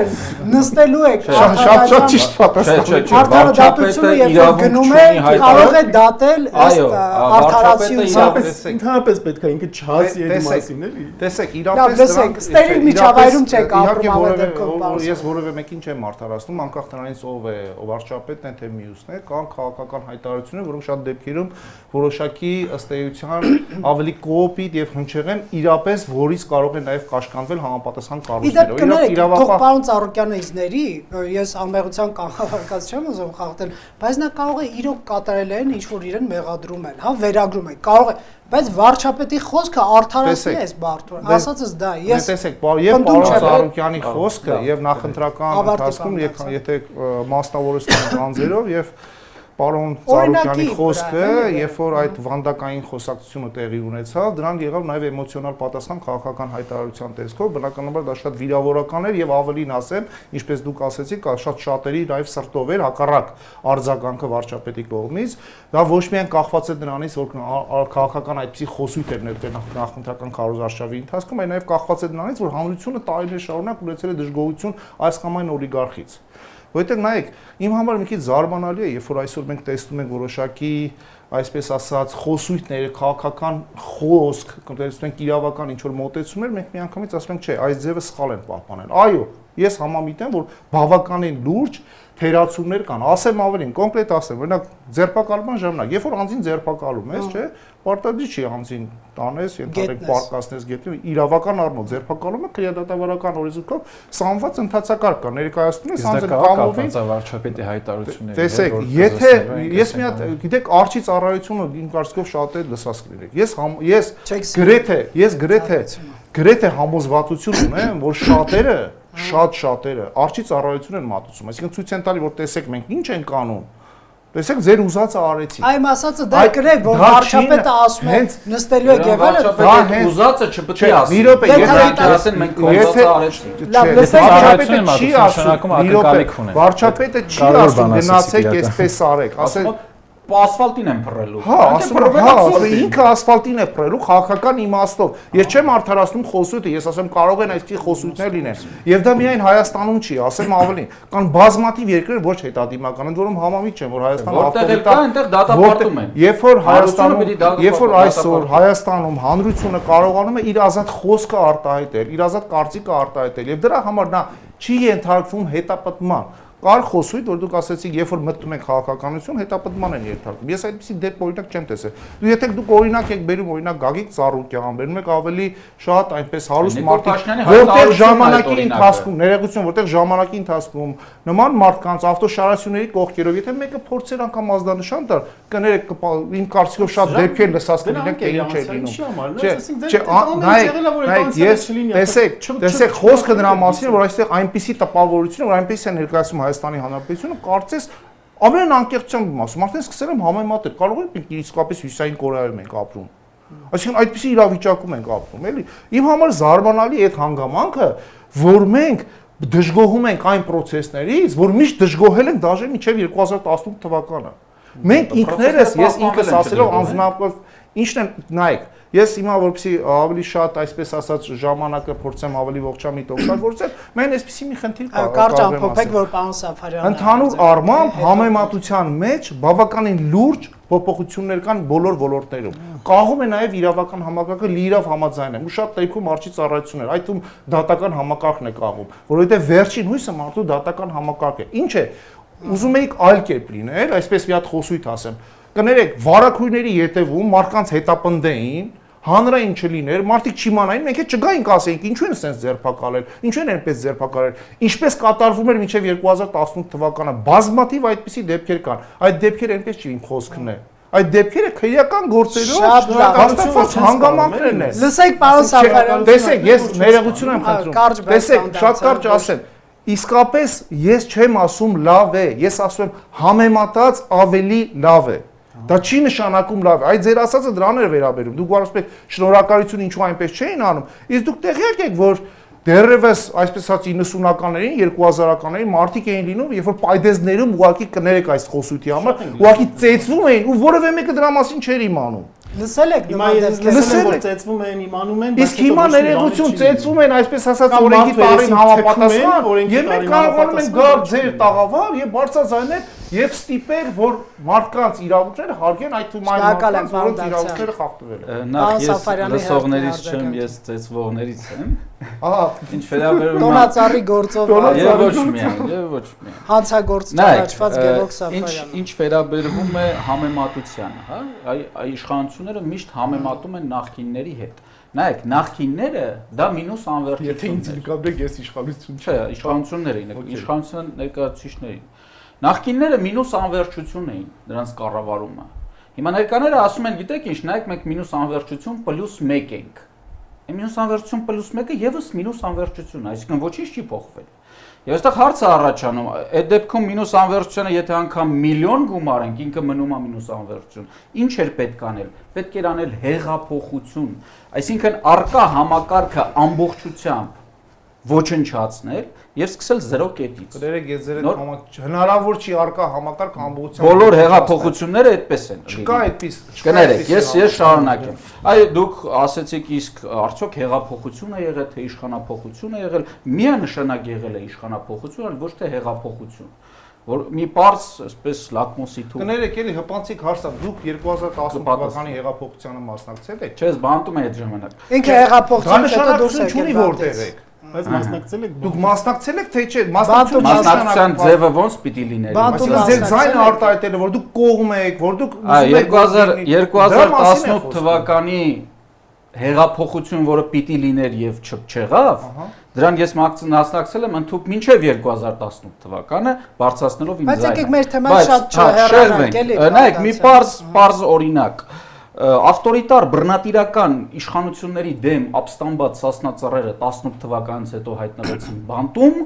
նստելու եք շատ ճիշտ պատասխան։ արդարադատությունը երբ գնում է, կարող է դատել ըստ արդարացիության։ Ընդհանրապես պետք է ինքը չհասի այդ մասին, էլի։ Տեսեք, Լավ, լսեք, ստերիլ միջավայրում չեք ապրում ամեն դեպքում։ Ես որևէ մեկին չեմ արդարացնում, անկախ նրանից ով է, ով վարչապետն է, թե մյուսն է, կան քաղաքական հայտարարություններ, որոնք շատ դեպքերում որոշակի ըստ էության ավելի կոոպիտ եւ հնչեղ են, իրապես որից կարող է նաեւ կաշկանդվել համապատասխան կառույցներով։ Թող պարոն Ծառուկյանը իզների, ես անմեղության կանխավարկած չեմ ուզում խախտել, բայց նա կարող է իրոք կատարել են ինչ որ իրեն մեղադրում են, հա, վերագրում է, կարող է, բայց վարչապետի խոսքը արդարացնի է բարդ, ասածս դա, ես տեսեք, եւ պարոն Ծառուկյանի խոսքը եւ նախընտրական ընթացքում եթե մասնավորեցնում գանձերով եւ պարոն Ծառուկյանի խոսքը, երբ որ այդ վանդակային խոսակցությունը տեղի ունեցավ, դրան եղավ նաև էմոցիոնալ պատասխան քաղաքական հայտարարության տեսքով, բնականաբար դա շատ վիրավորական էր եւ ավելին ասեմ, ինչպես դուք ասեցիք, շատ շատերի նաև սրտով էր հակառակ արձագանքը վարչապետի կողմից, դա ոչ միայն կախված է դրանից, որ քաղաքական այդպիսի խոսույթ էր ներկայ նախընտրական քարոզարշավի ընթացքում, այլ նաև կախված է դրանից, որ հանրությունը տարիներ շարունակ ունեցել է դժգոհություն այս կամ այն օլիգարխից։ Որտեղ նայեք, իմ համար մի քիչ զարմանալի է, երբ որ այսօր մենք տեսնում ենք որոշակի, այսպես ասած, խոսույթները, քաղաքական խոսք, տեսնում ենք իրավական ինչ որ մոտեցումներ, մենք միանգամից ասում ենք, չէ, այս ձևը սխալ են պահպանել։ Այո, ես համամիտ եմ, որ բավականին լուրջ թերացումներ կան, ասեմ ավելին, կոնկրետ ասեմ, օրինակ ձերբակալման ժամանակ, երբ որ անձին ձերբակալում ես, չէ, պարտադիր չի անձին տանես, ենթադրենք պարկասնես գետնի, իրավական առումով ձերբակալումը քրեադատավարական օրենսգրքով սանված ընթացակարգ կա, ներկայացնում ես անձը կամովի վարչապետի հայտարարությունները։ Տեսեք, եթե ես մի հատ, գիտեք, արչի ծառայությունը իմ կարծիքով շատ է լսած կլինեք։ Ես գրեթե համոզվածություն ունեմ, որ շատերը արչի ծառայություն են մատուցում, այսինքն ցույց են տալի, որ տեսեք մենք ինչ ենք անում։ Տեսեք, ձեր ուզածը արեցիք։ Այ ասածը դա գրեւ, որ վարչապետը ասում է նստելու է Գևելը, վարչապետը ուզածը չպետք է ասի։ Մի րոպե, եթե ասեն մենք ուզածը արեցինք։ լավ, լսեք, վարչապետը չի ասում, վարչապետը չի ասում գնացեք այսպես արեք, ասել ասֆալտին են փռելու։ Հա, ինքը ասֆալտին է փռելու քաղաքական իմաստով։ Ես չեմ արդարացնում խոսույթը, ես ասեմ կարող են այսպիսի խոսույթներ լինել։ Եվ դա միայն Հայաստանում չի, ասեմ ավելին։ Կան բազմաթիվ երկրներ ոչ հետադիմական, ընդ որում համամիտ չեմ, որ Հայաստանը այնտեղ դատապարտում են։ Երբ որ այսօր Հայաստանում հանրությունը կարողանում է իր ազատ խոսքը արտահայտել, իր ազատ կարծիքը արտահայտել, եւ դրա համար նա չի ենթարկվում հետապնդման։ Կար խոսույթ, որ դուք ասեցիք, երբ որ մտնում եք քաղաքականություն, հետապնդման են ենթարկվում։ Ես այդպեսի դեպք օրինակ չեմ տեսել։ Եթե դուք օրինակ եք բերում, օրինակ Գագիկ Ծառուկյան, բերում եք ավելի շատ այնպես հարուստ մարդիկ, որտեղ ժամանակի ընթացքում, ներողություն, որտեղ ժամանակի ընթացքում նման մարդկանց ավտոշարասյունների կողքերով, եթե մեկը փորձեր անգամ ազդանշան տար, կներեք իմ կարծիքով շատ դեպքեր լսած կլինեք, թե ինչ է լինում։ Տեսեք, խոսքը նրա մասին է, որ այստեղ այնպիսի տպավորություն, որ այնպես է ներկայացում Հայաստանի Հանրապետությունը, կարծես ամեն անկեղծությամբ եմ ասում, արդեն սկսել եմ համեմատել, կարող է մենք իսկապես Հյուսիսային Կորեայում ենք ապրում։ Այսինքն այդպիսի իրավիճակում ենք ապրում, էլի։ Իմ համար զարմանալի է այդ հանգամանքը, որ մենք դժգոհում ենք այն process-ներից, որ միշտ դժգոհել ենք դաժե մինչև 2018 թվականը։ Մենք ինքներս, ես ինքս ասելով անձնապես ինչն եմ, նայեք, ես հիմա որպեսզի ավելի շատ այսպես ասած ժամանակը փորձեմ ավելի ողջամիտ օգտագործել, մենք այսպեսի մի խնդիր կարճ ամփոփեք, որ պարոն Սաֆարյանը ընդհանուր առմամբ համեմատության մեջ բավականին լուրջ փոփոխություններ կան բոլոր ոլորտներում։ Կաղում է նաև իրավական համակարգը լիիրավ համաձայն է։ Ու շատ դեպքում արչի ծառայություններ, այդ թվում դատական համակարգն է կաղում, որովհետև վերջին հույսը մարդու դատական համակարգ է։ Ինչ է, ուզում էիք այլ կերպ լինել, այսպես մի հատ խոսույթ ասեմ։ Կներեք, վարակույրների ետևում մարդկանց հետապնդեին, հանրային չլիներ, մարդիկ չիմանային, մենք էլ չգայինք ասեինք, ինչու են sense ձերբակալել, ինչու են այնպես ձերբակալել, ինչպես կատարվում էր մինչև 2018 թվականը, բազմաթիվ այդպիսի դեպքեր կան, այդ դեպքերը այնպես չի իմ խոսքն է, այդ դեպքերը քրեական գործերով հաստատված հանգամանքներն են։ Լսեք, պարոն Սաֆարյան, տեսեք, ես ներողություն եմ խնդրում, տեսեք, շատ կարճ ասեմ, իսկապես ես չեմ ասում լավ է, ես ասում եմ համեմատած ավելի լավ է։ Դա չի նշանակում լավ, այդ ձեր ասածը դրան էր վերաբերում։ Դուք ասում եք շնորհակալություն ինչու այնպես չէին անում, իսկ դուք տեղյակ եք, որ դեռևս այսպես ասած 90-ականներին, 2000-ականներին մարդիկ էին լինում, երբ որ պայդեզներում ուղակի կներեք այս խոսույթի համար, ուղակի ծեծվում էին ու որևէ մեկը դրա մասին չէր իմանում։ Լսել եք Հիմա նման ես դեպքեր։ լսել եմ, որ ծեծվում են, իմանում են, Իսկ հիմա ներեգություն ծեծում են, այսպես ասած, օրենքի տարին համապատասխան, եւ մենք կարողանում ենք գալ ձեր տաղավար եւ բարձրաձայնել եւ ստիպել, որ մարդկանց իրավունքները հարգեն, այդ թվում այն մարդկանց, որոնց իրավունքները խախտվել են։ Նախ ես Սաֆարյանի լսողներից հերթի չեմ, ես ծեծվողներից եմ։ Ահա, Ինչ վերաբերում է Տոնածառի գործով եւ ոչ միայն։ հանցագործ Նայեք, ճանաչված Գևորգ Սաֆարյանը։ ինչ վերաբերվում է համեմատությանը, հա, այ իշխանությունները միշտ համեմատում են նախկինների հետ։ Նայեք, նախկինները դա մինուս անվերջություն։ եթե ինձ նկատեք, ես իշխանություն Չէ, իշխանություններին, իշխանության ներկայացուցիչներին։ Նախկինները մինուս անվերջություն էին, նրանց կառավարումը։ Հիմա ներկաները ասում են, գիտեք ինչ, նայեք, մենք մինուս անվերջություն +1 ենք։ Մինուս անվերջություն +1-ը եւս մինուս անվերջություն, այսինքն ոչինչ չի փոխվել։ Եվ այստեղ հարցը առաջանում, այդ դեպքում մինուս անվերջությունը եթե անգամ միլիոն գումարենք, ինքը մնում է մինուս անվերջություն։ Ինչ էր պետք անել։ Պետք էր անել հեղափոխություն, այսինքն արկա համակարգը ամբողջությամբ ոչնչացնել եւ սկսել 0 կետից։ Կներեք, ես ձեր հետ հնարավոր չի արկա համակարգ ամբողջությամբ։ Բոլոր հեղափոխությունները այդպես են։ Չկա այդպես։ Կներեք, ես շարունակեմ։ Այ դուք ասեցիք իսկ արդյոք հեղափոխություն է եղել, թե իշխանապողություն է եղել, միանշանակ եղել է իշխանապողություն, այլ ոչ թե հեղափոխություն։ Որ մի բարձ, այսպես լակմուսի թուղթ։ Կներեք, էլի հպանցիկ հարց է, դուք 2018 թվականի հեղափոխությանը մասնակցել եք։ Չէ, բանտում է այդ ժամանակ։ Ինքը հեղափոխությունից հետո դուրս Դա չունի որտեղ եք։ Բայց մասնակցել եք Դուք մասնակցել եք թե չէ։ Մասնակցության ձևը ոնց պիտի լիներ։ Այսինքն ձեր ձայնը արտահայտելը, որ դուք կողմ եք, որ դուք 2018 թվականի հեղափոխություն, որը պիտի լիներ եւ չեղավ, դրան ես մասնակցել եմ ընդհանուր մինչեւ 2018 թվականը, բարձրացնելով իմ ձայնը։ Բայց եկեք մեր թեման շատ չհեռանանք, էլի։ Նայեք, մի պարզ օրինակ ավտորիտար բռնատիրական իշխանությունների դեմ ապստամբած Սասնա ծռերը 18 թվականից հետո հայտնվեցին բանտում,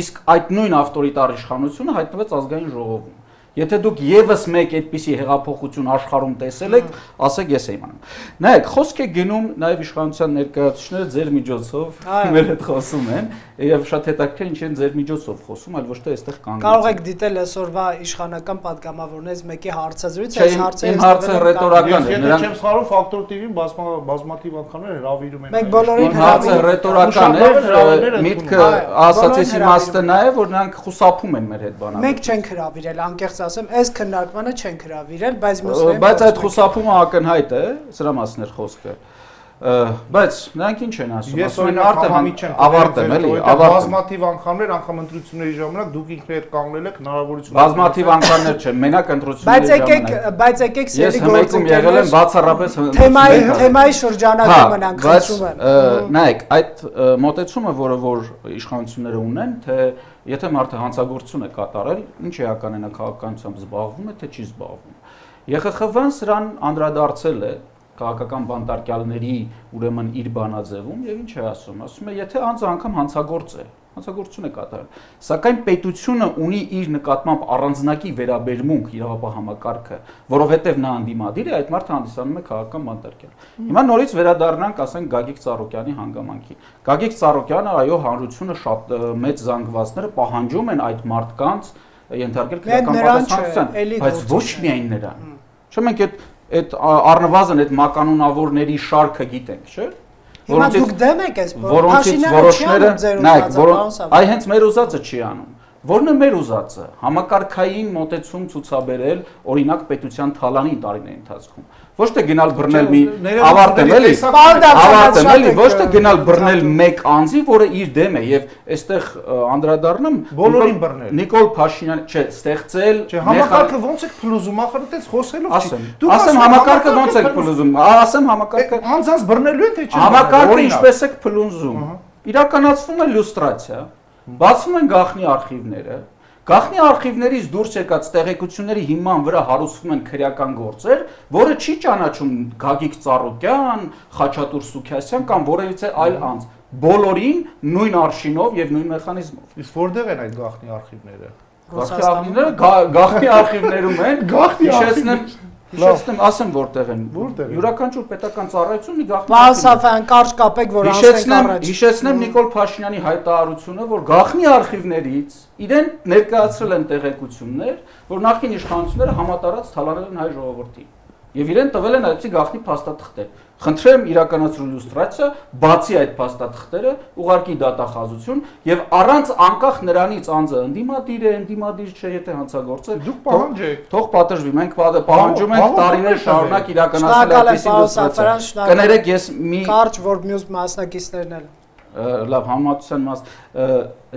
իսկ այդ նույն ավտորիտար իշխանությունը հայտնվեց ազգային ժողովում։ Եթե դուք եւս մեկ այդպիսի հեղափոխություն աշխարհում տեսել եք, ասեք ես եմ անում։ Նայեք, խոսք է գնում նաեւ իշխանության ներկայացուցիչները ձեր միջոցով մեր հետ խոսում են, եւ շատ հետաքրքիր ինչ են ձեր միջոցով խոսում, այլ ոչ թե այստեղ կանգնած։ Կարող եք դիտել այսօրվա իշխանական падգամավորներից մեկի հարցազրույցը, այս հարցը իմ հարցը ռետորական է, Եթե չեմ սխալվում, Ֆակտոր TV-ին բազմաթիվ անգամներ հրավիրում են։ Մենք բոլորին հարցը ռետորական է, միտքը ասացիս իմաստը նա է, որ նրանք խուսափում են մեր հետ բանալու։ Մենք չենք հրավիրել, անկեղծ ասեմ, այս քննարկմանը չենք հրավիրել, բայց մյուսներին Բայց այդ խուսափումը ակնհայտ է, սրա մասն էր խոսքը։ Բայց նրանք ինչ են ասում, ասում են ավարտեմ, էլի, ավարտեմ։ Բազմաթիվ անգամներ, անգամ ընտրությունների ժամանակ դուք ինքներդ կանգնել եք հնարավորություն։ Բազմաթիվ անգամներ չեն, մենակ ընտրությունների ժամանակ։ Բայց եկեք Ես հմայքում եղել եմ բացառապես թեմայի շրջանակում մնանք խնդրում եմ։ Նայեք, այդ մոտեցումը, որ իշխանությունները ունեն, թե եթե մարդը հանցագործություն է կատարել, ինչ էական է նա քաղաքականությամբ զբաղվում է, թե չի զբաղվում։ ԵԽԽՎ-ն սրան անդրադարձել է քաղաքական բանտարկյալների ուրեմն իր բանաձևում եւ ինչ է ասում է եթե անձը անգամ հանցագործ է հանցագործություն է կատարել սակայն պետությունը ունի իր նկատմամբ առանձնակի վերաբերմունք իրավապահ համակարգը որովհետեւ նա անդիմադիր է այդ մարդը հանդիսանում է քաղաքական բանտարկյալ հիմա նորից վերադառնանք ասենք Գագիկ Ծառուկյանի հանգամանքին Գագիկ Ծառուկյանը այո հանրությունը շատ մեծ զանգվածները պահանջում են այդ մարդկանց ենթարկել քրեական պատասխանատվության բայց ոչ միայն նրան չէ մենք այդ առնվազն այդ մականունավորների շարքը գիտենք, չէ՞։ Հիմա դուք դեմ եք այս որոնցից որոշները, նայեք, այ հենց մեր ուզածը չի անում։ Որն է մեր ուզածը համակարգային մոտեցում ցուցաբերել օրինակ պետության թալանի տարիների ընթացքում ոչ թե գնալ բռնել մի ավարտեմ էլի ոչ թե գնալ բռնել մեկ անձի որը իր դեմ է եւ այստեղ անդրադառնում բոլորին բռնել Նիկոլ Փաշինյան չէ ստեղծել համակարգը ոնց եք փլուզում ախր այդպես խոսելով ասեմ համակարգը ոնց եք փլուզում ասեմ համակարգը անձանց բռնելու են թե չէ համակարգը ինչպես եք փլուզում իրականացվում է լյուստրացիա բացվում են գաղտնի արխիվները Գաղտնի արխիվներից դուրս եկած տեղեկությունների հիման վրա հարուցվում են քրեական գործեր, որը չի ճանաչում Գագիկ Ծառուկյան, Խաչատուր Սուքիասյան կամ որևիցե այլ անձ, բոլորին նույն արշինով եւ նույն մեխանիզմով։ Իսկ որտեղ են այդ գաղտնի արխիվները։ Գաղտնի արխիվներում են, հիշեցնեմ, ասեմ որտեղ են։ Յուրաքանչյուր պետական ծառայություն մի գաղտնի արխիվ։ Սաֆյան կարճ կապեք, որ անցնենք առաջ։ Հիշեցնեմ Նիկոլ Փաշինյանի հայտարարությունը, որ գաղտնի արխիվներից իրեն ներկայացրել են տեղեկություններ, որ նախկին իշխանությունները համատարած թալանել են հայ ժողովրդին։ Եվ իրեն տվել են այդպիսի գաղտնի փաստաթղթեր։ Խնդրեմ իրականացրու լյուստրացիա, բացի այդ փաստաթղթերը, ուղարկի դատախազություն եւ առանց անկախ նրանից անձը ընդդիմադիր է, ընդդիմադիր չէ, եթե հանցագործը, Դուք պահանջեք։ թող պատժվի։ Մենք պահանջում ենք տարիներ շարունակ իրականացնել այդպիսի լյուստրացիա։ Կներեք, ես մի կարճ որ մյուս մասնակիցներն էլ լավ համատության մաս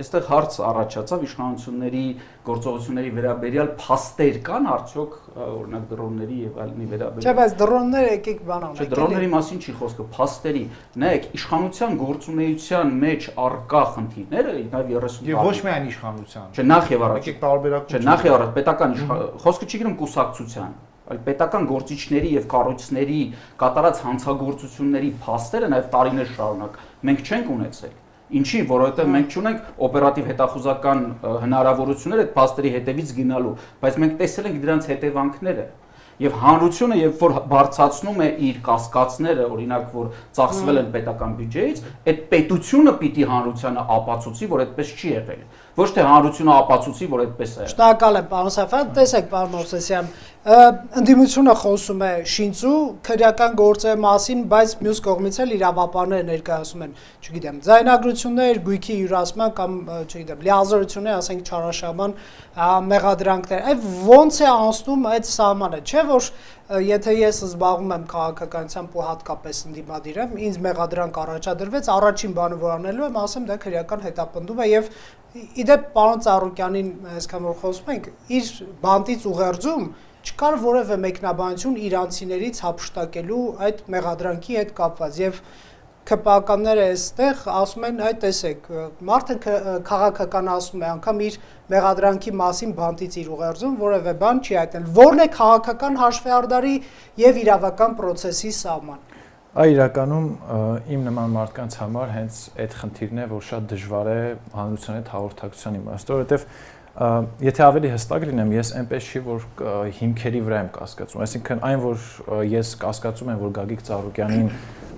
այստեղ հարց առաջացավ իշխանությունների գործողությունների վերաբերյալ փաստեր կան արդյոք օրինակ դրոնների եւ այլնի վերաբերյալ։ Չէ, բայց դրոնները եկեք բան Չէ, դրոնների մասին չի խոսքը, փաստերի։ Նայեք, իշխանության գործունեության մեջ առկա խնդիրները նաեւ 30 Եվ ոչ միայն իշխանության։ Չէ, նախ եւ առաջ։ Եկեք տարբերակում։ Չէ, նախ եւ առաջ պետական խոսքը չի գնում կուսակցության, այլ պետական գործիչների եւ կառույցների կատարած հանցագործությունների փաստերը նաեւ տարիներ շարունակ մենք չենք ունեցել։ Ինչի, որովհետև մենք չունենք օպերատիվ հետախուզական հնարավորություններ այդ փաստերի հետևից գնալու, բայց մենք տեսել ենք դրանց հետևանքները։ Եվ հանրությունը, երբ որ բարձրացնում է իր կասկածները, օրինակ, որ ծախսվել են պետական բյուջեից, այդ պետությունը պիտի հանրությանը ապացուցի, որ այդպես չի եղել։ Ոչ թե հանրությունը ապացուցի, որ այդպես է։ Շնորհակալ եմ, պարոն Սաֆյան, տեսեք, պարոն Մովսեսյան, ընդդիմությունը խոսում է շինծու քրեական գործերի մասին, բայց մյուս կողմից էլ իրավապահները ներկայացնում են, չգիտեմ, ձայնագրություններ, գույքի յուրացման կամ, չգիտեմ, լիազորություններ, ասենք չարաշահման մեղադրանքներ։ Այդ ո՞նց է անցնում այդ սահմանը, չէ՞ որ եթե ես զբաղվում եմ քաղաքականությամբ ու հատկապես ընդդիմադիր եմ, ինձ մեղադրանք առաջադրվեց, առաջին բանը որ անելու եմ, ասեմ դա քրեական հետապնդում է եւ իդեպ պարոն Ծառուկյանին այսքան որ խոսում ենք, իր բանտից ուղերձում չկար որևէ մեկնաբանություն իրանցիներից հափշտակելու այդ մեղադրանքի հետ կապված եւ ԿՊԱ-ականները այստեղ ասում են, այ տեսեք, մարդը քաղաքականացնում է անգամ իր մեղադրանքի մասին բանտից իր ուղերձում որևէ բան չի այտնել։ Որն է քաղաքական հաշվեհարդարի եւ իրավական process-ի սահման։ Այ իրականում իմ նման մարդկանց համար հենց այդ խնդիրն է, որ շատ դժվար է հանրության հետ հաղորդակցության իմաստով, որովհետեւ եթե ավելի հստակ լինեմ, ես այնպես չի, որ հիմքերի վրա եմ կասկածում, այսինքն այն, որ ես կասկածում եմ, որ Գագիկ Ծառուկյանին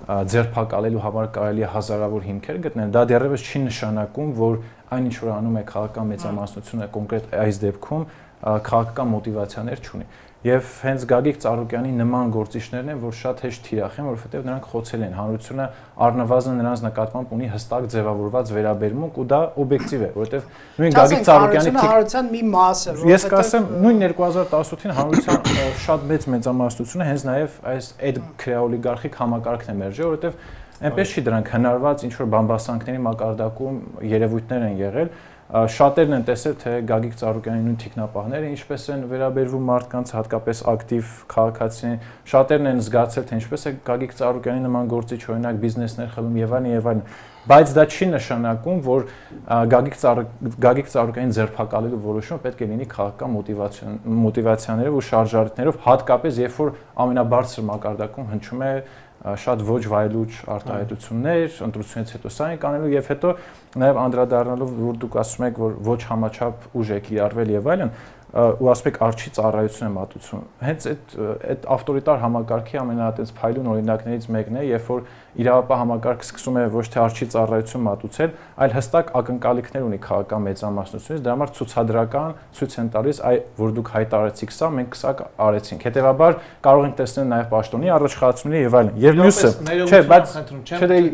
ձերբակալելու համար կարելի է հազարավոր հիմքեր գտնել, դա դեռևս չի նշանակում, որ այն ինչ որ անում է քաղաքական մեծամասնությունը կոնկրետ այս դեպքում քաղաքական մոտիվացիաներ չունի։ Եվ հենց Գագիկ Ծառուկյանի նման գործիչներն են, որ շատ հեշտ թիրախ են, որովհետև նրանք խոցել են հանրությունը առնվազն նրանց նկատմամբ ունի հստակ ձևավորված վերաբերմունք ու դա օբյեկտիվ է, որովհետև նույն Գագիկ Ծառուկյանի հանրության մի մաս է, ես կասեմ նույն 2018-ին հանրության շատ մեծ մեծամասնությունը հենց նաև այս այդ քրեաօլիգարխիկ համակարգն է մերժել, որովհետև այնպես չի դրանք հնարված ինչ որ բամբասանքների մակարդակում երևույթներ են եղել Շատերն են տեսել, թե Գագիկ Ծառուկյանի նույն թիկնապահները ինչպես են վերաբերվում մարդկանց, հատկապես ակտիվ քաղաքացիներին, շատերն են զգացել, թե ինչպես է Գագիկ Ծառուկյանի նման գործիչ օրինակ բիզնեսներ խլում եւ այլն, բայց դա չի նշանակում, որ Գագիկ Ծառուկյանին ձերբակալելու որոշումը պետք է լինի քաղաքական մոտիվացիաներով ու շարժառիթներով, հատկապես երբ որ ամենաբարձր մակարդակում հնչում է շատ ոչ վայելուչ արտահայտություններ, ընտրությունից հետո սա ենք անելու եւ հետո նաեւ անդրադառնալով որ դուք ասում եք որ ոչ համաչափ ուժ է կիրառվել եւ այլն ու ասում եք արչի ծառայություն է մատուցում հենց այդ ավտորիտար համակարգի ամենատենց փայլուն օրինակներից մեկն է երբ որ իրավապահ համակարգը սկսում է ոչ թե արչի ծառայություն մատուցել այլ հստակ ակնկալիքներ ունի քաղաքական մեծամասնությունից դրա համար ցուցադրական ցույց են տալիս այ որ դուք հայտարարեցիք սա մենք սա արեցինք հետեւաբար կարող ենք տեսնել նաեւ պաշտոնի առաջխաղացումներ եւ այլն եւ մյուսը չէ բայց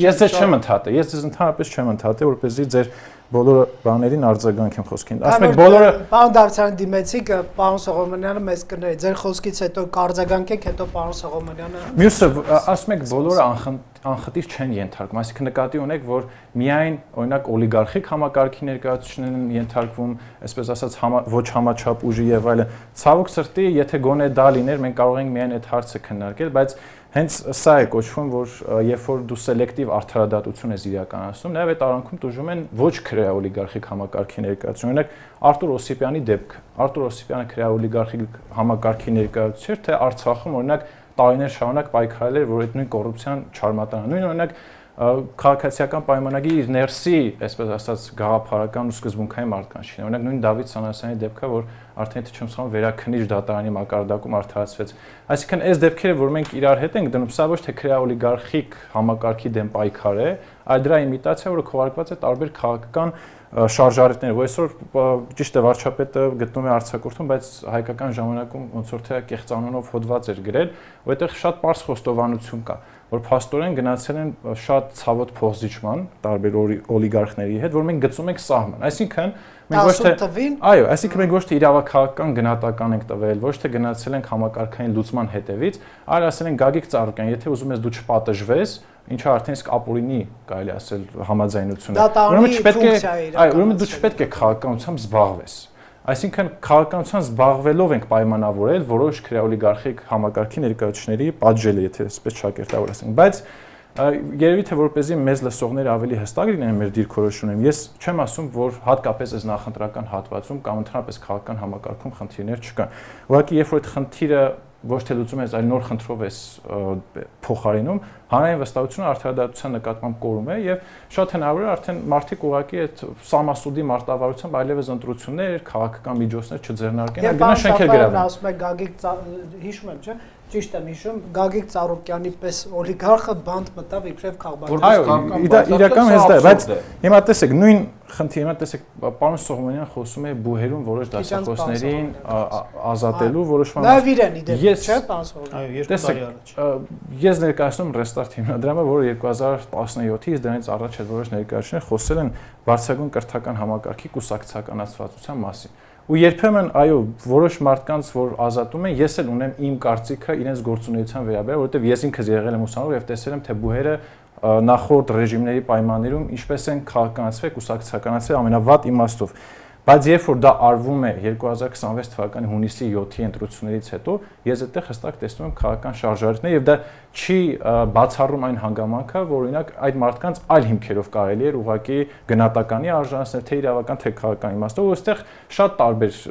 ես ձեզ չեմ ընդհատել ես ձեզ ընդհանրապես չեմ ընդհատել որպեսզի ձեր բոլոր բաներին արձագանքեմ խոսքին։ Ասում եք բոլորը Պարոն Դավթյանը դիմեցիք, պարոն Սողոմոնյանը մեզ կների։ Ձեր խոսքից հետո կարձագանքեք, հետո պարոն Սողոմոնյանը։ Մյուսը ասում եք բոլորը անխտիր չեն ենթարկվում, այսինքն նկատի ունեք, որ միայն օրինակ օլիգարխիկ համակարգի ներկայացուցիչներն են ենթարկվում, այսպես ասած ոչ համաչափ ուժի եւ այլն։ Ցավոք սրտի, եթե գոնե դա լիներ, մենք կարող ենք միայն այդ հարցը քննարկել, բայց հենց սա է կոչվում, որ երբ որ դու սելեկտիվ արդարադատություն ես իրականացնում, նաև այդ արանքում տուժում են ոչ քրեաօլիգարխիկ համակարգի ներկայացուցիչ։ Օրինակ Արտուր Օսիպյանի դեպք։ Արտուր Օսիպյանը քրեաօլիգարխիկ համակարգի ներկայացուցիչ էր, թե Արցախում օրինակ տարիներ շարունակ պայքարել էր, որ այդ նույն կոռուպցիան չարմատանա։ Նույն օրինակ քաղաքացիական պայմանագիրի իր ներսի, այսպես ասած, գաղափարական ու սկզբունքային մարդկանց չի։ Օրինակ նույն Դավիթ Սանասյանի դեպքը, որ արդեն եթե չեմ սխալվում, վերաքննիչ դատարանի մակարդակում արդարացվեց։ Այսինքն, այս դեպքերը, որ մենք իրար հետ ենք դնում, սա ոչ թե քրեաօլիգարխիկ համակարգի դեմ պայքար է, այլ դրա իմիտացիա, որը քողարկված է տարբեր քաղաքական շարժարիտներ, որ այսօր ճիշտ է վարչապետը գտնում է արձակուրդում, բայց հայկական ժամանակում ոնց որ թե կեղծանունով հոդված էր գրել, որ այդտեղ շատ པարզ խոստովանություն կա, որ փաստորեն գնացել են շատ ցավոտ փոխզիջման տարբեր օլիգարխների հետ, որ մենք գծում ենք սահման։ Այսինքն մենք ոչ թե այո, այսինքն մենք ոչ թե իրավաքաղաքական գնահատական ենք տվել, ոչ թե գնացել ենք համակարգային լուծման հետևից, այլ ասել ենք Գագիկ Ծառուկյան, եթե ուզում ես դու չպատժվես, ինչը արդեն իսկ ապօրինի կարելի ասել համաձայնություն է։ Ուրեմն չպետք է, այո, ուրեմն դու չպետք է քաղաքականությամբ զբաղվես։ Այսինքն քաղաքականությամբ զբաղվելով ենք պայմանավորել որոշ քրեոլիգարխիկ համակարգի ներկայացուցիչների պատժելը, եթե այսպես շակերտավոր ասենք, բայց երևի թե որպեսզի մեզ լսողները ավելի հստակ լինեն մեր դիրքորոշումներում, ես չեմ ասում, որ հատկապես այս նախընտրական հատվածում կամ ընդհանրապես քաղաքական համակարգում խնդիրներ չկան։ Ուղղակի երբ որ այդ խնդիրը ոչ թե լուծում ես, այլ նոր խնդրով ես փոխարինում, հանրային վստահությունը արդարադատության նկատմամբ կորում է եւ շատ հնարավոր է արդեն մարդիկ ուղղակի այդ սամասուդի մարտավարությամբ այլևս ընտրություններ, քաղաքական միջոցներ չձեռնարկեն, գնան շենքեր գրավեն։ Ասում է Գագիկ, հիշում եմ, չէ՞, ճիշտ եմ հիշում, Գագիկ Ծառուկյանի պես օլիգարխը բանտ մտավ իբրև քաղաքական։ Այո, իրական հենց դա է, բայց հիմա տեսեք, նույն խնդիրը, հիմա տեսեք, պարոն Սողոմոնյան խոսում է բուհերում որոշ դասախոսներին ազատելու որոշման։ Նաև իրեն իդեպ, չէ՞, պարոն Սողոմոնյան։ Այո, 2 տարի առաջ։ Ես ներկայացնում Restart հիմնադրամը, որը 2017-ից դրանից առաջ այդ որոշ ներկայացուցիչներ խոսել են բարձրագույն կրթական համակարգի կուսակցականացվածության մասին։ Ու երբեմն այո, որոշ մարդկանց որ ազատում են, ես էլ ունեմ իմ կարծիքը իրենց գործունեության վերաբերյալ, որովհետև ես ինքս եղել եմ ուսանող եւ տեսել եմ թե բուհերը նախորդ ռեժիմների պայմաններում ինչպես են քաղաքականացվել, կուսակցականացվել ամենավատ իմաստով։ Բայց երբ որ դա արվում է 2026 թվականի հունիսի 7-ի ընտրություններից հետո, ես այդտեղ հստակ տեսնում եմ քաղաքական շարժարիթներ եւ դա չի բացառում այն հանգամանքը, որ օրինակ այդ մարդկանց այլ հիմքերով կարելի է ուղղակի գնահատականի արժանացնել թե իրավական թե քաղաքական իմաստով, ու այստեղ շատ տարբեր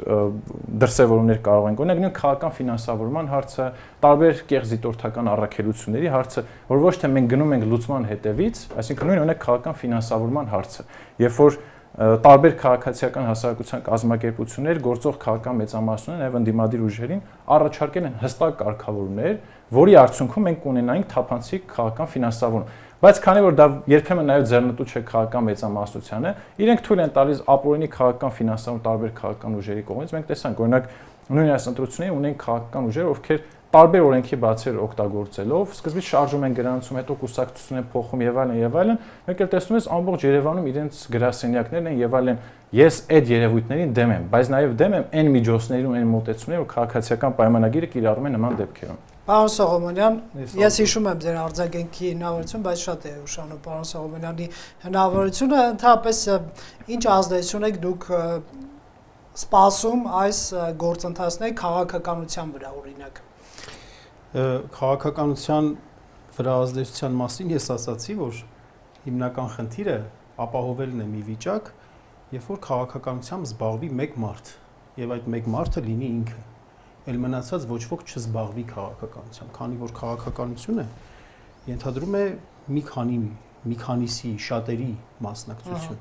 դրսևորումներ կարող են ունենալ, նույն քաղաքական ֆինանսավորման հարցը, տարբեր կեղծ դիտորդական առաքելությունների հարցը, որ ոչ թե մենք գնում ենք լուծման հետևից, այսինքն նույն ունեք քաղաքական ֆինանսավորման հարցը, երբ որ տարբեր քաղաքացիական հասարակության կազմակերպություններ, գործող քաղաքական մեծամասնությունները եւ ընդդիմադիր ուժերին առաջարկել են հստակ կարգավորումներ, որի արդյունքում մենք կունենայինք թափանցիկ քաղաքական ֆինանսավորում։ Բայց քանի որ դա երբեմն նաեւ ձեռնտու չէ քաղաքական մեծամասնությանը, իրենք թույլ են տալիս ապօրինի քաղաքական ֆինանսավորում տարբեր քաղաքական ուժերի կողմից։ Մենք տեսանք, օրինակ, նույն այս ընտրությունների ունեն քաղաքական ուժեր, ովքեր տարբեր օրենքի բացեր օգտագործելով, սկզբից շարժում են գրանցում, հետո կուսակցություն են փոխում եւ այլն եւ այլն, մեկ էլ տեսնում ես ամբողջ Երևանում իրենց գրասենյակներն են եւ այլն։ Ես այդ երևույթներին դեմ եմ, բայց նաեւ դեմ եմ այն միջոցներում, այն մոտեցումներում, որ քաղաքացիական պայմանագիրը կիրառում է նման դեպքերում։ Պարոն Սողոմոնյան, ես հիշում եմ ձեր արձագանքի հնարավորություն, բայց շատ է ուշանում պարոն Սողոմոնյանի հնարավորությունը, ընդհանրապես ինչ ազդեցություն եք դուք սպասում այս գործընթացների քաղաքականության վրա օրինակ։ Քաղաքականության վրա ազդեցության մասին ես ասացի, որ հիմնական խնդիրը ապահովելն է մի վիճակ, երբ որ քաղաքականությամբ զբաղվի մեկ մարդ, եւ այդ մեկ մարդը լինի ինքը, ել մնացած ոչ ոք չզբաղվի քաղաքականությամբ, քանի որ քաղաքականությունը ենթադրում է մի քանիսի շատերի մասնակցություն,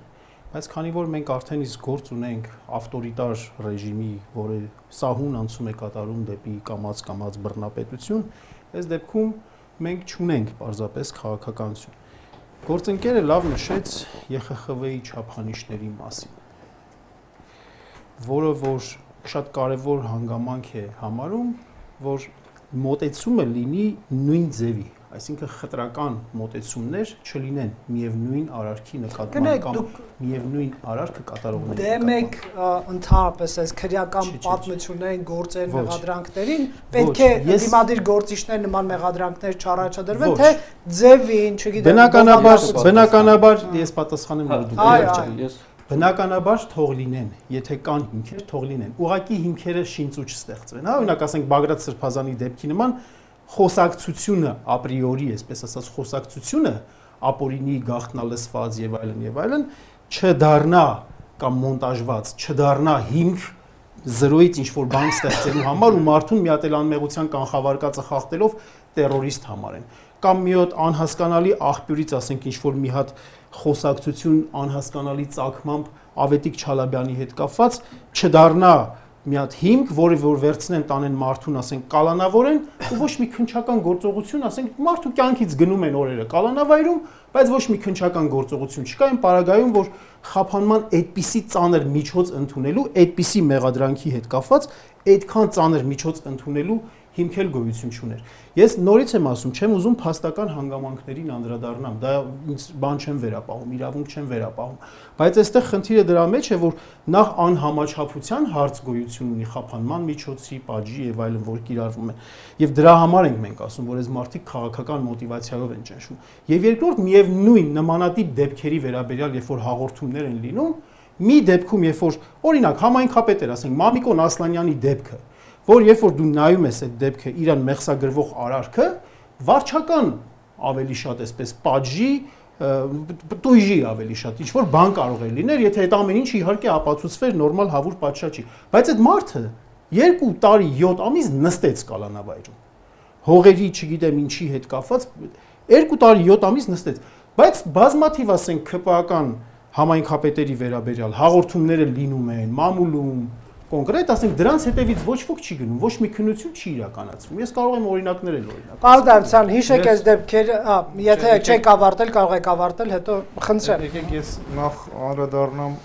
բայց քանի որ մենք արդեն իսկ գործ ունենք ավտորիտար ռեժիմի, որը սահուն անցում է կատարում դեպի կամաց բռնապետություն, այս դեպքում մենք չունենք պարզապես քաղաքականություն։ Գործընկերը լավ նշեց ԵԽԽՎ-ի չափանիշների մասին, որը որ շատ կարևոր հանգամանք է համարում, որ մոտեցումը լինի նույն ձևի, այսինքն խտրական մոտեցումներ չլինեն միևնույն արարքի նկատմամբ կամ միևնույն արարքը կատարողների նկատմամբ։ Դե մեկ ընդհանրապես այս քրեական պատմություններին գործեր մեղադրանքներին պետք է դիմադիր գործիչներ նման մեղադրանքներ չառաջադրվեն, թե ձևին, չգիտեմ։ Բնականաբար ես պատասխանեմ որ դու Բնականաբար թող լինեն, եթե կան հիմքեր, թող լինեն։ Ուղղակի հիմքերը շինծու չստեղծվեն, հա, օրինակ ասենք Բագրատ Սրբազանի դեպքի նման խոսակցությունը ապրիորի, այսպես ասած, խոսակցությունը ապօրինի գաղտնալսված եւ այլն, չդառնա կամ մոնտաժված, չդառնա հիմք զրոյից ինչ որ բան ստեղծելու համար ու մարդուն մի հատ էլ անմեղության կանխավարկածը խախտելով տերորիստ համարեն։ Կամ մի հատ անհասկանալի աղբյուրից ասենք ինչ որ մի հատ խոսակցություն անհասկանալի ծագմամբ Ավետիք Չալաբյանի հետ կապված չդառնա մի հատ հիմք, որը որ վերցնեն տանեն մարդուն, ասենք կալանավորեն ու ոչ մի քնչական գործողություն, ասենք մարդու կյանքից գնում են օրերը կալանավայրում բայց ոչ մի քննչական գործողություն չկա այն պարագայում, որ խափանման այդպիսի ծանր միջոց ընդունելու, այդպիսի մեղադրանքի հետ կապված այդքան ծանր միջոց ընդունելու հիմքել գոյություն չուներ։ Ես նորից եմ ասում, չեմ ուզում փաստական հանգամանքներին անդրադառնամ, դա ինձ բան չեմ վերապահում, իրավունք չեմ վերապահում, բայց այստեղ խնդիրը դրա մեջ է, որ նախ անհամաչափության հարց գոյություն ունի խափանման միջոցի, պատժի եւ այլն, որ կիրառվում է, եւ դրա համար ենք մենք ասում, որ այս մարդիկ քաղաքական մոտիվացիայով են ճնշում։ Եվ երկրորդ միևնույն նմանատիպ դեպքերի վերաբերյալ, երբ որ հաղորդումներ են լինում, մի դեպքում, երբ որ օրինակ համայնքապետեր, ասենք Մամիկոն Ասլանյանի դեպքը, որ երբ որ դու նայում ես այդ դեպքը իրան մեղսագրվող արարքը, վարչական ավելի շատ այսպես պատժի, տույժի ավելի շատ, ինչ որ բան կարող է լինել, եթե այդ ամեն ինչ իհարկե ապացուցվեր նորմալ հավուր պատշաճի, բայց այդ մարդը 2 տարի 7 ամիս նստեց կալանավայրում, հողերի չգիտեմ ինչի հետ կապված, 2 տարի 7 ամիս նստեց, բայց բազմաթիվ ասենք ԿՊԱ-ական համայնքապետերի վերաբերյալ հաղորդումները լինում են, մամուլում կոնկրետ, ասենք դրանց հետևից ոչ ոք չի գնում, ոչ մի քննություն չի իրականացվում։ Ես կարող եմ օրինակներ էլ օրինակ։ Պարոն Դավթյան, հիշեք այս դեպքերը, եթե չեք ավարտել, կարող եք ավարտել, հետո խնդրեմ։ Եկեք ես նախ անդրադառնամ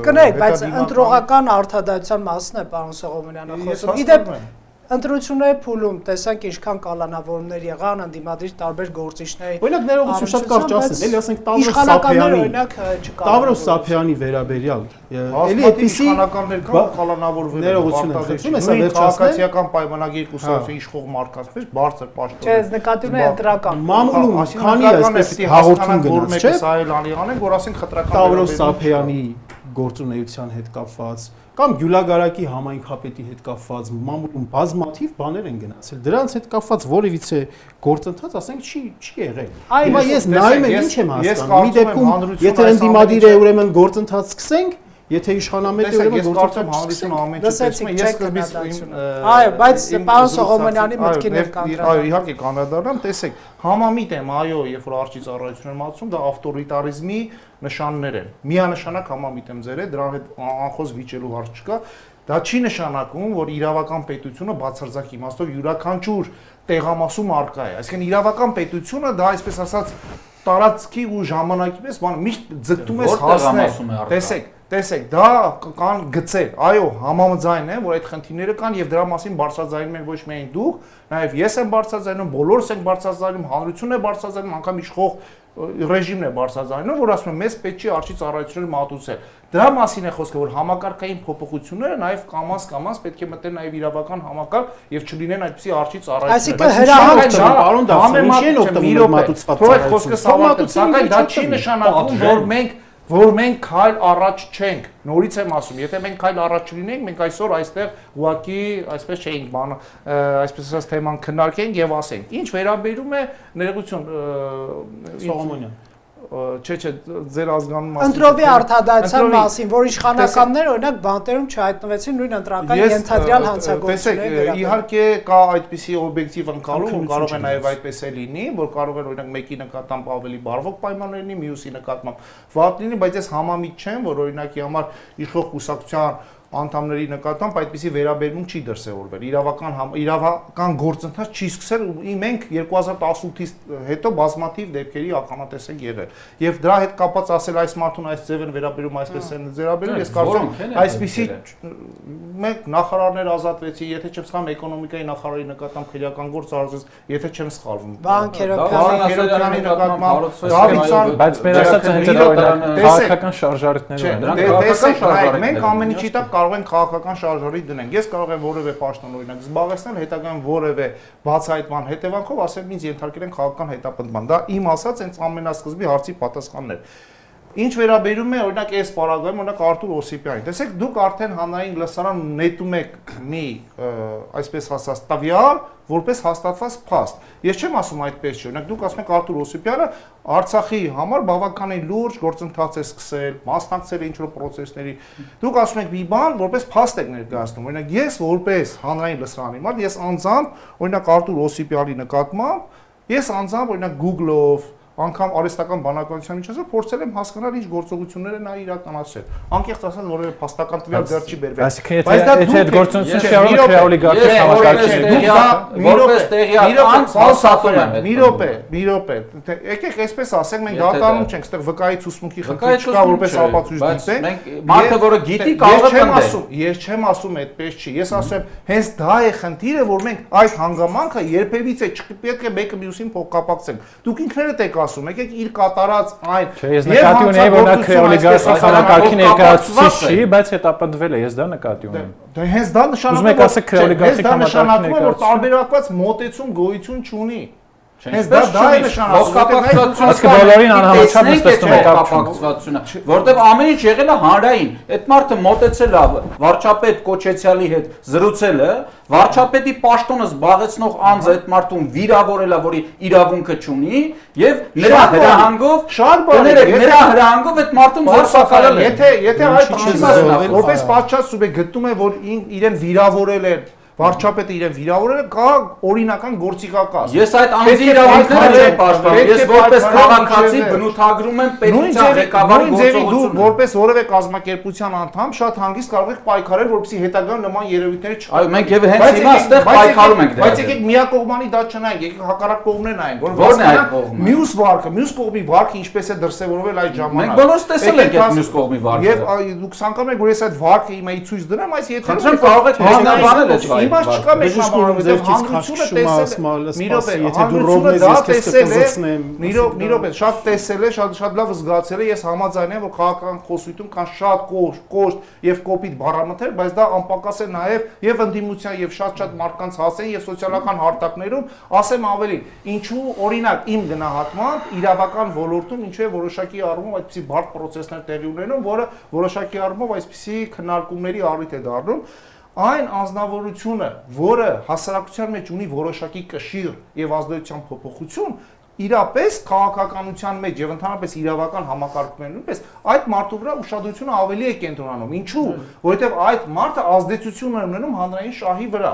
Կներեք, բայց ընտրողական արդարադատության մասն է, պարոն Սողոմոնյանը խոսում։ Իդեպ ընտրությունների փուլում տեսանք ինչքան կալանավորումներ եղան, ընդդիմադիր տարբեր գործիչների։ Օրինակ ներողություն շատ կարճ ասեմ, էլի ասենք Տավրոս Սափյանի վերաբերյալ, էլի այդպիսի իշխանականներ կան կալանավորվել են, քաղաքացիական պայմանագիր կուսակցության իշխող մարդկանց բարձր պաշտոն։ Չէ, նկատում է ընտրական։ Մամուլում քանի այսպես հաղորդում գնաց, չէ՞։ Սահելյանի անեն, որ ասենք խտրական Տավրոս Սափյանի գործունեության հետ կապված կամ Գյուլագարակի համայնքապետի հետ կապված մամուլում բազմաթիվ բաներ են գնացել։ Դրանց հետ կապված որևիցե գործընթաց, ասենք, չի եղել։ Հիմա ես նայում եմ, ինչ եմ հասկանում։ Մի դեպքում, եթե ընդդիմադիր է, ուրեմն գործընթաց սկսենք, եթե իշխանամետ է, ուրեմն գործընթաց հանրությունը ամեն ինչ տեսնում է, ես սկզբից այո, բայց պարոն Սողոմոնյանի մտքին էլ կանդրադառնամ։ Այո, իհարկե կանդրադառնամ, տեսեք, համամիտ եմ, այո, երբ որ արժի ծառայություն եմ ասում, դա ավտորիտարիզմի նշաններ են։ Միանշանակ համամիտ եմ ձեր հետ, դրա հետ անխոս վիճելու հարց չկա։ Դա չի նշանակում, որ իրավական պետությունը բացարձակ իմաստով յուրաքանչյուր տեղամասում արկա է։ Այսինքն իրավական պետությունը դա այսպես ասած տարածքի ու ժամանակի պես բան միշտ ձգտում ես հասնել։ Տեսեք, դա կան գծեր։ Այո, համաձայն եմ, որ այդ խնդիրները կան եւ դրա մասին բարձրաձայնում են ոչ միայն դուք, նաեւ ես եմ բարձրաձայնում, բոլորս ենք բարձրաձայնում, հանրությունն է բարձրաձայնում, անգամ իշխող ռեժիմն է բարձրաձայնում, որ ասում են մեզ պետք չի արժի ծառայություններ մատուցել։ Դրա մասին է խոսքը, որ համակարգային փոփոխությունները նաեւ կամաց պետք է մտեն նաեւ իրավական համակարգ եւ չլինեն այդպիսի արժի ծառայություններ։ Այսինքն հրահանգ չէ, պարոն Դավթյան, ինչի են օգտվում մատուցված ծառայությունները։ Սակայն դա չի նշանակում, որ մենք քայլ առաջ չենք։ Նորից եմ ասում, եթե մենք քայլ առաջ չլինենք, մենք այսօր այստեղ ուղղակի այսպես չէինք բան, այսպես ասած թեման քննարկենք եւ ասենք։ Ինչ վերաբերում է ներողություն Սողոմոնյան չէ, ձեր ազգանուն մասին։ Ընտրովի արդարադատության մասին, որ իշխանականներ օրինակ բանտերում չհայտնվեցին նույն ընտրական ենթադրյալ հանցագործությունների վերաբերյալ։ Իհարկե կա այդպիսի օբյեկտիվ ընկալում, կարող է նաև այդպես է լինի, որ կարող է օրինակ մեկի նկատմամբ ավելի բարվոք պայմաններ լինի, մյուսի նկատմամբ վատ լինի, բայց ես համամիտ չեմ, որ օրինակի համար իշխող կուսակցության անդամների նկատմամբ այդպիսի վերաբերմունք չի դրսևորվել։ Իրավական գործընթաց չի սկսել ու մենք 2018-ից հետո բազմաթիվ դեպքերի ականատես ենք եղել։ Եվ դրա հետ կապված ասել այս մարդուն այս ձև են վերաբերում, այսպես են վերաբերում, ես կարծում եմ այսպիսի մեկ նախարարներ ազատվեցի, եթե չեմ սխալվում, էկոնոմիկայի նախարարի նկատմամբ քրեական գործ արվեց, եթե չեմ սխալվում։ Բանկերոկյանի նկատմամբ Դավիթյան, բայց մեր ասած հենց այդ քաղաքական շարժարիտներով են։ Դրանք քաղաքական շարժարիտ։ Մենք ամեն ինչի տակ կարող ենք քաղաքական շարժարիտ դնենք։ Ես կարող եմ որևէ պաշտոն օրինակ զբաղեցնել, հետագայում որևէ բացահայտման հետևանքով ասեմ ինձ ենթարկել են քաղաքական հետապնդման։ Դա իմ ասած հենց ամենասկզբի հարցի պատասխանն էր։ Ինչ վերաբերում է օրինակ այս պարագայում օրինակ Արտուր Օսիպյանին, տեսեք դուք արդեն հանրային լսարան նետում եք մի այսպես ասած տվյալ, որպես հաստատված փաստ։ Ես չեմ ասում այդպես չէ, օրինակ դուք ասում եք Արտուր Օսիպյանը Արցախի համար բավականին լուրջ գործընթաց է սկսել, մասնակցել է ինչ-որ պրոցեսների։ Դուք ասում եք մի բան, որպես փաստ եք ներկայացնում։ Օրինակ ես որպես հանրային լսարանի մարդ, ես անձամբ օրինակ Արտուր Օսիպյանի նկատմամբ, ես անձամբ օրինակ Google-ով անգամ արհեստական բանականության միջոցով փորձել եմ հասկանալ ինչ գործողություններ են նա իրականացրել։ Անկեղծ ասած որևէ փաստական տվյալ դեռ չի բերվել։ Բայց դա եթե այդ գործողությունը շարունակի օլիգարխի համակարգի որպես տեղյակ սասում եմ։ Մի րոպե։ Եկեք այսպես ասենք, մենք դատարանում չենք, այստեղ վկայից ուսմունքի խնդիր չկա, որպես ապացույց դիտենք։ Մենք մարդը, որը գիտի, կարող է պնդել։ Ես չեմ ասում այդպես չի։ Ես ասում եմ, հենց դա է խնդիրը, որ մենք այդ հանգամանքը երբևիցե չպետք է մեկը մյուսին փոխկապակցենք։ Դուք ինքներդ եք ասում, եկեք իր կատարած այն։ Ես նկատի ունեի, որ նա օլիգարխի համակարգի ներկայացուցիչ չի, բայց հետապնդվել է, ես դա նկատի ունեմ։ Դա հենց դա նշանակում է, որ տարբերակված մոտեցում գոյություն չունի։ Հենց դա է նշանակում, ասկա բոլորին անհամաչափ նստում է կապակցվածությունը, որտեղ ամեն ինչ եղել է հանրային։ Այդ մարդը մոտեցել է վարչապետ Կոչեցյալի հետ զրուցել է, վարչապետի պաշտոնը զբաղեցնող անձը այդ մարդուն վիրավորել է, որի իրավունքը չունի, եւ նրա հրահանգով նրա հրահանգով այդ մարդուն զորսակալել է։ Եթե այդ անձը որպես պատշաճ սուբյեկտ գտնում է, որ իրեն վիրավորել է վարչապետը իրեն վիրավորել է, կա օրինական գործիքակազ։ Ես այդ անձի իրավունքները չեմ պաշտպանում։ Ես որպես քաղաքացի բնութագրում եմ պետության ղեկավարի գործողությունը։ Դու որպես որևէ կազմակերպության անդամ շատ հանգիստ կարող եք պայքարել, որպեսզի հետագայում նման երևույթներ չկա։ Այո, մենք եւ հենց հիմա այստեղ պայքարում ենք դրա։ Բայց եկեք միակողմանի դա չնայենք, եկեք հակառակ կողմն նայենք, որ ո՞րն է այդ կողմը։ Մյուս կողմի վարքը ինչպես է դրսևորվել այդ ժամանակ։ Մենք բոլորս տեսել ենք այդ մյուս կողմի վարքը։ Եւ դուք ցանկանում եք, որ ես այդ վարքը իմայի ցույց դնեմ, այս եթե խնդրեմ կարող եք բանանել այդ Հիմա չկա մեկ համար, որովհետեւ շատ տեսել է, շատ լավ զգացել է, ես համաձայն եմ, որ քաղաքական խոսույթում կան շատ կոշտ եւ կոպիտ բառամթեր, բայց դա անպակաս է նաեւ եւ ընդդիմության եւ շատ մարդկանց հասցեն եւ սոցիալական հարթակներում, ասեմ ավելին, ինչու օրինակ իմ գնահատմամբ իրավական ոլորտում ինչու է որոշակի առումով այդպիսի բարդ process-ներ տեղի ունենում, որը որոշակի առումով այսպիսի քննարկումների առիթ է դառնում։ Այն անձնավորությունը, որը հասարակության մեջ ունի որոշակի կշիռ եւ ազդեցության փոփոխություն, իրապես քաղաքականության մեջ եւ ընդհանրապես իրավական համակարգումների նույնպես այդ մարդու վրա ուշադրությունը ավելի է կենտրոնանում։ Ինչու՞, որովհետեւ այդ մարդը ազդեցություն է ունենում հանրային շահի վրա։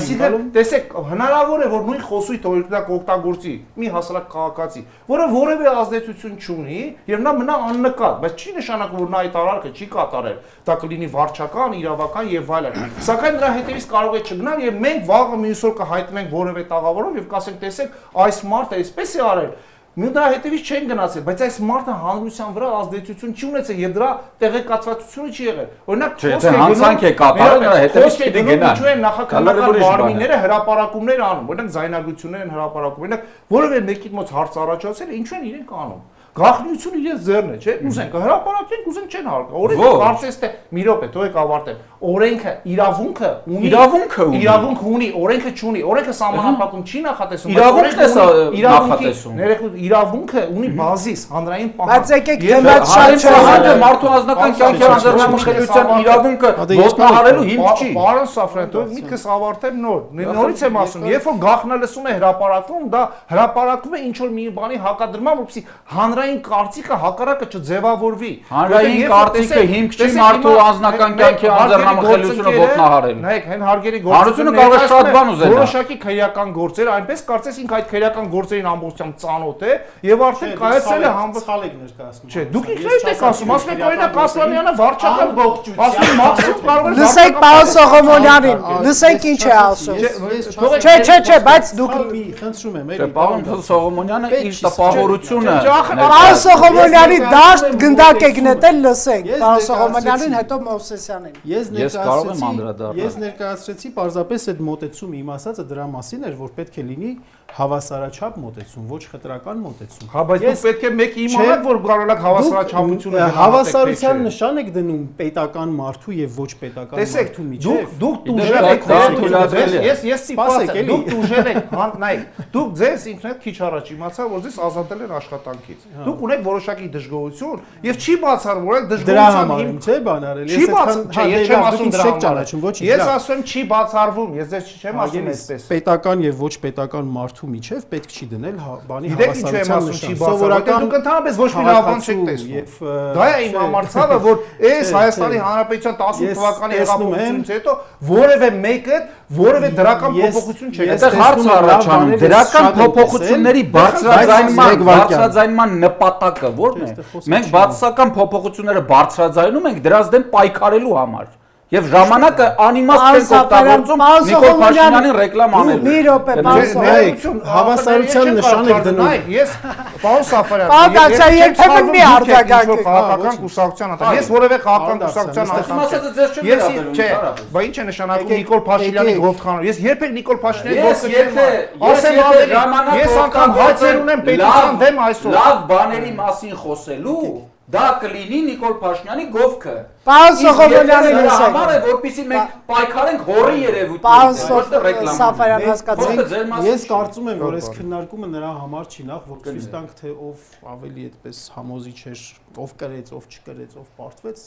Այսինքն, տեսեք, հնարավոր է, որ նույն խոսույթը օրինակ օգտագործի մի հասարակ քաղաքացի, որը որևէ ազդեցություն չունի եւ նա մնա աննկատ, բայց չի նշանակում, որ նա այդ արարքը չի կատարել։ Դա կլինի վարչական, իրավական եւ այլն։ Սակայն դրա հետևից կարող է չգնալ եւ մենք վաղը մյուս օր կհայտնենք որևէ տաղավարով եւ կասենք, տեսեք, այս մարդը այսպես է արել։ Մենք դրա հետևից չեն գնացել, բայց այս մարդը հանրության վրա ազդեցություն չի ունեցել եւ դրա տեղեկատվությունը չի եղել։ Օրինակ, հանցանք է կատարել, նրա հետևից պիտի գնան։ Ինչու են նախաքննական մարմինները հրապարակումներ անում, օրինակ զայնագրություններ են հրապարակում, օրինակ որևէ մեկի մոտ հարց առաջացել, ինչու են իրենք անում։ Գաղտնիությունը իրենց ձեռն է, չէ՞։ Ուզենք հրապարակենք, ուզենք չեն հարկա։ Օրենքը կարծես թե մի րոպե, թողեք ավարտեմ։ Օրենքը իրավունքը ունի, օրենքը չունի։ Օրենքը սահմանափակում չի նախատեսում, իրավունքը ունի բազիս, հանրային պահանջ։ Բայց եկեք դեմած շատ չէ, մարդու անձնական կյանքի անձնամխելիության իրավունքը ոտնահարելու հիմք չի։ Պարոն Սաֆրյան, թող միտքս ավարտեմ նորից եմ ասում, երբ որ գաղտնը լսում է հրապարակվում, դա հրապարակվում է ինչ որ մի բանի հակադրման, որպեսզի հանրային կարծիքը հակառակը չձևավորվի։ Հանրային կարծիքը հիմք չի մարդու անձնական կյանքի անձնամխելիությունը ոտնահարելու։ Նայեք, հեն հարգելի գործողությունը կարող է շատ բան ուզենա։ Որոշակի քրեական գործեր, այնպես կարծես ինքը այդ քրեական գործերին ամբողջությամբ ծանոթ է եւ արդեն կայացել է ցալեք ներկայացնում։ Չէ, դուք ինքներդ եք ասում, ասում եք օրինակ Ասլանյանը վարչական ողջություն։ Ասում մաքսիմում կարող է լսեք պարոն Սողոմոնյանին, լսենք ինչ է ասում։ Չէ, բայց դուք խնդրում եմ, էլի։ Պարոն Սողոմոնյանը իր տպավորությունը Պարոն Սողոմոնյանի դաշտ գնդակ եք նետել, լսենք։ Պարոն Սողոմոնյանին, հետո Մովսեսյանին։ Ես ներկայացրեցի պարզապես այդ մոտեցումը, իմ ասածը դրա մասին էր, որ պետք է լինի հավասարաչափ մոտեցում, ոչ խտրական մոտեցում։ Հա, բայց դուք պետք է մեկ իմանաք, որ կարողանաք հավասարաչափությունը հավասարության նշան եք դնում պետական մարդու եւ ոչ պետական մարդու միջեւ։ Դուք տուժել եք, ես սպասեք, դուք տուժել եք, նայեք, դուք ձեզ ինքնդ քիչ առաջ իմացա, որ ձեզ ազատել են աշխատանքից։ Դուք ունեք որոշակի դժգոհություն եւ չի բացառվում, որ այդ Դրա դժգոհության համար եմ, չէ, բան արել։ Չի բացառվում, ես չեմ ասում դրա ճանաչում, ոչինչ։ Ես ասում եմ չի բացառվում, ես ձեզ չեմ ասում այսպես։ Պետական եւ ոչ պետական մարդու միջև պետք չի դնել բանի Գիտեք ինչու եմ ասում չի բացառվում, դուք ընդհանրապես ոչ մի լավ բան չեք տեսնում։ Դա է իմ համարցավը, որ այս Հայաստանի Հանրապետության 18 թվականի հեղափոխությունից հետո որևէ մեկը որևէ դրական փոփոխություն չի Այդտեղ հարց առաջանում, դրական փոփոխությունների բարձրաձայնման նպատակը ո՞րն է։ Մենք բացասական փոփոխությունները բարձրաձայնում ենք դրանց դեմ պայքարելու համար։ Եվ ժամանակը անիմաստ ենք օգտագործում Նիկոլ Փաշինյանին ռեկլամ անելու։ Մի րոպե, Նայեք, հավասարության նշան եք դնում։ Ես պարոն Սաֆարյան, Պարոն երբեմն մի արձագանք քաղաքական կուսակցության անդամ։ Ես որևէ քաղաքական կուսակցության անդամ չեմ։ Չէ, բա ինչ է նշանակում Նիկոլ Փաշինյանի գովթխանով։ Ես երբեք Նիկոլ Փաշինյանի գովթխանով ես անգամ հայցեր ունեմ պետության դեմ այսօր։ Լավ բաների մասին խոսելու դա կլինի Նիկոլ Փաշինյանի գովքը։ Պարոն Սողոմոնյանի համար է, որպեսզի մենք պայքարենք հորի երևույթին։ Պարոն Սաֆարյան հասկացեք։ Ես կարծում եմ, որ այս քննարկումը նրա համար չի նախ, որ ցույց տանք, թե ով ավելի այդպես համոզիչ էր, ով կրեց, ով չկրեց, ով պարտվեց։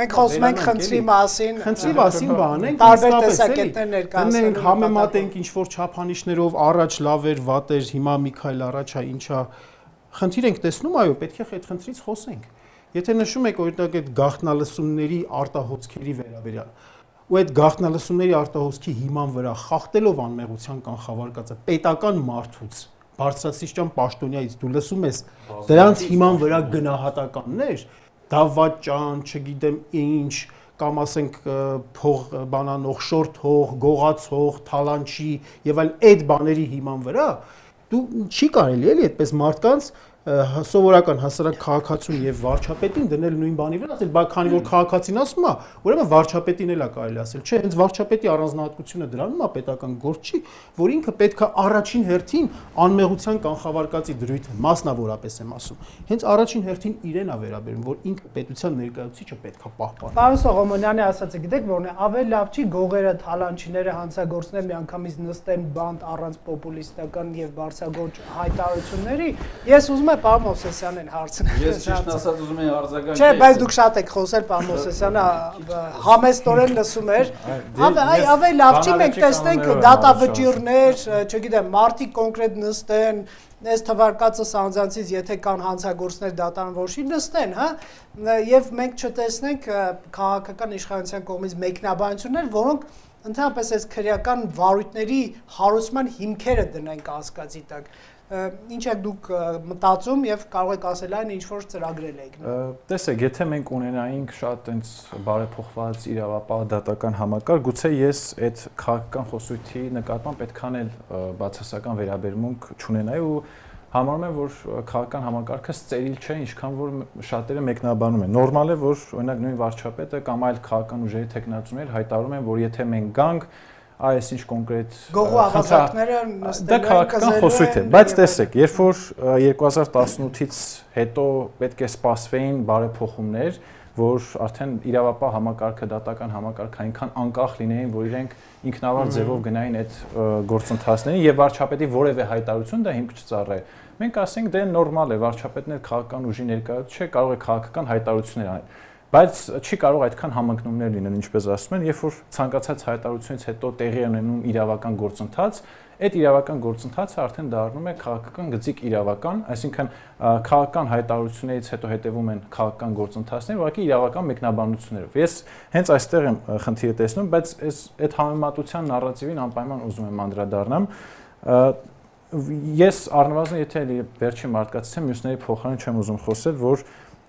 Մենք խոսում ենք խնդրի մասին։ Խնդրի մասին բանենք, տարբեր տեսակետներ ներկայացնենք, համեմատենք ինչ որ չափանիշներով առաջ լավ էր, վատ էր, հիմա մի քայլ առաջ է, ինչա։ Խնդիր ենք տեսնում, այո, պետք է այդ խնդրից խոսենք։ Եթե նշում եք օրինակ այդ գաղտնալսումների արտահոսքերի վերաբերյալ, ու այդ գաղտնալսումների արտահոսքի հիման վրա խախտելով անմեղության կանխավարկածը պետական մարդուց, բարձրացիչյան պաշտոնյայից դու լսում ես դրանց հիման վրա գնահատականներ, դավաճան, չգիտեմ ինչ, կամ ասենք փող բանանող, շորթող, գողացող, թալանչի եւ այլ այդ բաների հիման վրա դու չի կարելի էլի այդպես մարդկանց սովորական հասարակ քաղաքացուն եւ վարչապետին դնել նույն բանի վրա, ասել, բայց քանի որ քաղաքացին ասում է, ուրեմն վարչապետին էլ է կարելի ասել, չէ, հենց վարչապետի առանձնահատկությունը դրանում է պետական գործ չի, որ ինքը պետք է առաջին հերթին անմեղության կանխավարկածի դրույթը մասնավորապես եմ ասում, հենց առաջին հերթին իրեն է վերաբերում, որ ինքը պետության ներկայացուցիչը պետք է պահպանի։ Պարոն Սողոմոնյանի ասացը գիտեք որն է, ավելի լավ չի գողերը, թալանչիները հանցագործներ միանգամից նստեն բանտ առանց պոպուլիստական եւ բարձրագործ հայտարարությունների։ Ես ուզում եմ պարոն Մովսեսյանին հարցնել։ Ես ճիշտ ասած ուզում եմ արձագանքել։ Չէ, բայց դուք շատ եք խոսել, պարոն Մովսեսյանը համեստորեն լսում էր։ Ավելի լավ չի մենք տեսնենք դատավճիռներ, չգիտեմ, մարդիկ կոնկրետ նստեն, այս թվարկածը սանձանցից եթե կան հանցագործներ դատարան որոշի նստեն, հա, եւ մենք չտեսնենք քաղաքական իշխանության կողմից մեկնաբանություններ, որոնք ընդհանրապես այս քրեական վարույթների հարուցման հիմքերը դնեն կասկածի տակ։ Ինչ եք դուք մտածում եւ կարող եք ասել այն ինչ որ ծրագրել եք։ Տեսեք, եթե մենք ունենայինք շատ այնց բարեփոխված իրավապահ դատական համակարգ, գուցե ես այդ քաղաքական խոսույթի նկատմամբ այդքան էլ բացասական վերաբերմունք չունենայի ու համարում եմ, որ քաղաքական համակարգը ծերիլ չէ, ինչքան որ շատերը մեկնաբանում են։ Նորմալ է, որ օրինակ նույն վարչապետը կամ այլ քաղաքական ուժերի տեխնացուներ հայտարարում են, որ եթե մենք գանք այս ինչ կոնկրետ գողու ավազակները նստել դա քաղաքական խոսույթ է, բայց տեսեք, երբ որ 2018-ից հետո պետք է սպասվեին բարեփոխումներ, որ արդեն իրավապահ համակարգը, դատական համակարգը այնքան անկախ լինեին, որ իրենք ինքնավար ձևով գնային այդ գործընթացներին եւ վարչապետի որևէ հայտարարություն դա հիմք չծառայ։ Մենք ասենք դե նորմալ է, վարչապետն էլ քաղաքական ուժի ներկայացուցիչ չէ, կարող է քաղաքական հայտարարություններ անել։ Բայց չի կարող այդքան համընկնումներ լինել, ինչպես ասում են, երբ որ ցանկացած հայտարարությունից հետո տեղի է ունենում իրավական գործընթաց, այդ իրավական գործընթացը արդեն դառնում է քաղաքական գծիկ իրավական, այսինքն քաղաքական հայտարարություններից հետո հետևում են քաղաքական գործընթացներ, ուղղակի իրավական մեկնաբանություններով։ Ես հենց այստեղ եմ խնդիրը տեսնում, բայց այդ համեմատության նարատիվին անպայման ուզում եմ անդրադառնամ։ Ես առնվազն եթե վերջին մարդկացից եմ, մյուսների փոխարեն չեմ ուզում խոսել, որ